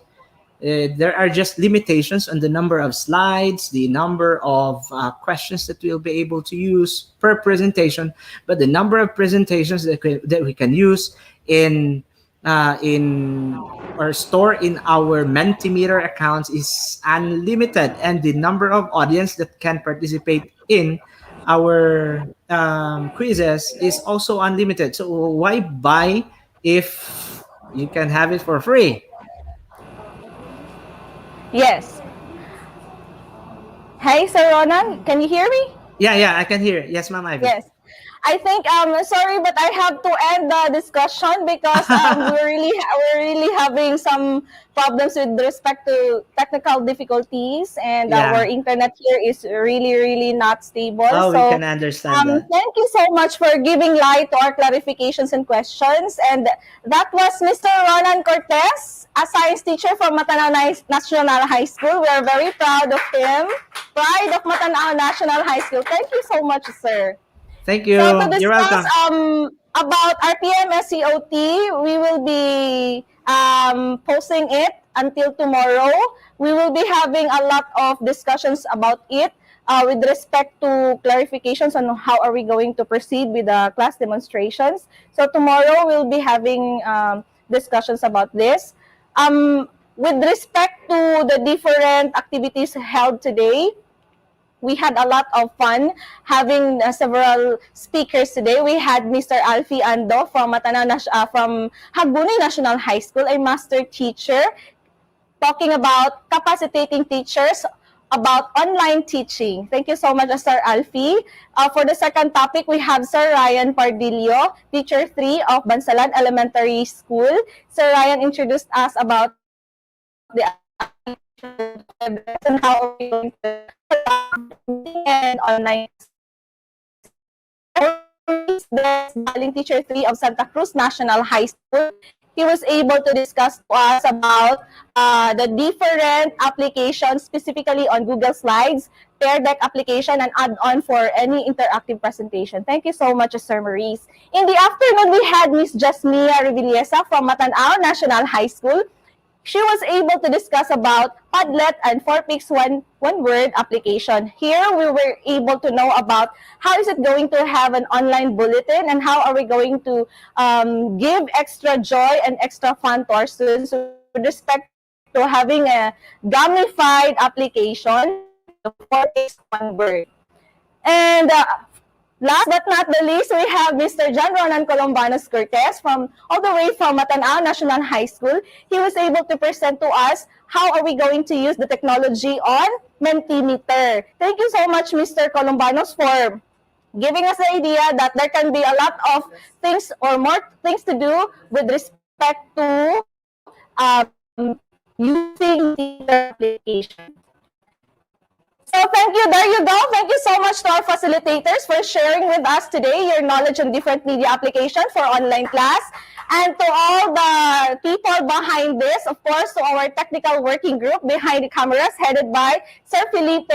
There are just limitations on the number of slides, the number of questions that we'll be able to use per presentation, but the number of presentations that we can use in or store in our Mentimeter accounts is unlimited, and the number of audience that can participate in our quizzes is also unlimited. So why buy if you can have it for free? Yes. Hey, Sir Ronan, can you hear me? Yeah, yeah, I can hear it. Yes, Ma'am Ivy. Yes. I think sorry, but I have to end the discussion because we're really having some problems with respect to technical difficulties, and our Yeah. internet here is really not stable. Oh, we So can understand that. thank you so much for giving light to our clarifications and questions. And that was Mr. Ronan Cortez, a science teacher from Matanao National High School. We are very proud of him. Pride of Matanao National High School. Thank you so much, sir. Thank So to you. You're discuss welcome. about RPM SCOT, we will be posting it until tomorrow. We will be having a lot of discussions about it with respect to clarifications on how are we going to proceed with the class demonstrations. So tomorrow we'll be having discussions about this. With respect to the different activities held today, we had a lot of fun having several speakers today. We had Mr. Alfie Ando from from Hagbunay National High School, a master teacher, talking about capacitating teachers about online teaching. Thank you so much, Sir Alfie. For the second topic, we have Sir Ryan Pardillo, Teacher 3 of Bansalan Elementary School. Sir Ryan introduced us about the application and how are we going to and online. There's Baling Teacher 3 of Santa Cruz National High School. He was able to discuss to us about the different applications, specifically on Google Slides, Pear Deck application, and add-on for any interactive presentation. Thank you so much, Sir Maurice. In the afternoon, we had Miss Jasmia Revillesa from Matanao National High School. She was able to discuss about Padlet and 4Pix one word application. Here, we were able to know about how is it going to have an online bulletin and how are we going to give extra joy and extra fun to our students with respect to having a gamified application with the 4Pix one word. And last but not the least, we have Mr. John Ronan Colombanos Cortez from all the way from Matanao National High School. He was able to present to us how are we going to use the technology on Mentimeter. Thank you so much, Mr. Colombanos, for giving us the idea that there can be a lot of things or more things to do with respect to using the application. So thank you. There you go. Thank you so much to our facilitators for sharing with us today your knowledge on different media applications for online class. And to all the people behind this, of course, to our technical working group behind the cameras headed by Sir Felipe,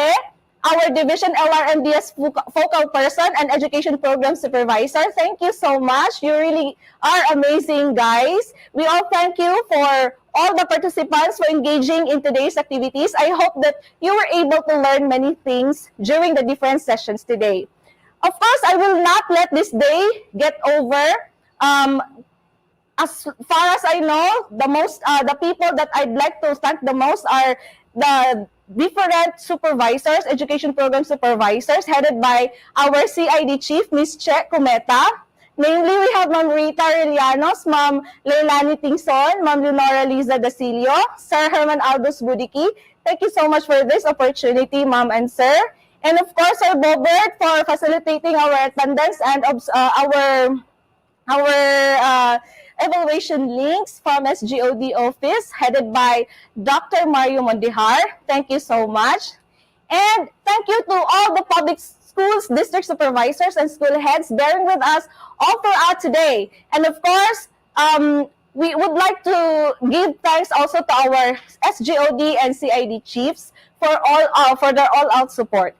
our Division LRMDS focal person and education program supervisor. Thank you so much. You really are amazing, guys. We all thank you for all the participants for engaging in today's activities. I hope that you were able to learn many things during the different sessions today. Of course, I will not let this day get over. As far as I know, the people that I'd like to thank the most are the different supervisors, education program supervisors, headed by our CID chief, Ms. Che Cometa. Namely, we have Ma'am Rita Relianos, Ma'am Leilani Tingson, Ma'am Leonora Liza Dasilio, Sir Herman Aldous Budiki. Thank you so much for this opportunity, Ma'am and Sir. And of course, Sir Bobert for facilitating our attendance and our evaluation links from SGOD office headed by Dr. Mario Mondihar. Thank you so much. And thank you to all the public schools, district supervisors, and school heads bearing with us all throughout today. And of course, we would like to give thanks also to our SGOD and CID chiefs for their all-out support.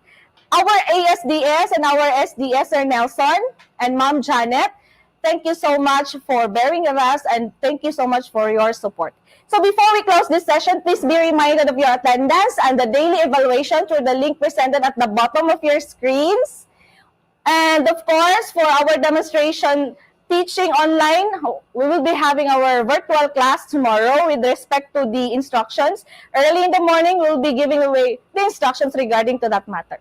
Our ASDS and our SDS, Sir Nelson and Ma'am Janet, thank you so much for bearing with us and thank you so much for your support. So before we close this session, please be reminded of your attendance and the daily evaluation through the link presented at the bottom of your screens. And of course, for our demonstration teaching online, we will be having our virtual class tomorrow with respect to the instructions. Early in the morning, we'll be giving away the instructions regarding to that matter.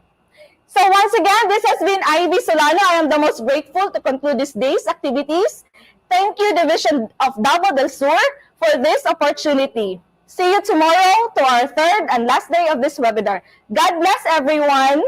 So once again, this has been Ivy Solano. I am the most grateful to conclude this day's activities. Thank you, Division of Davao del Sur, for this opportunity. See you tomorrow to our third and last day of this webinar. God bless everyone.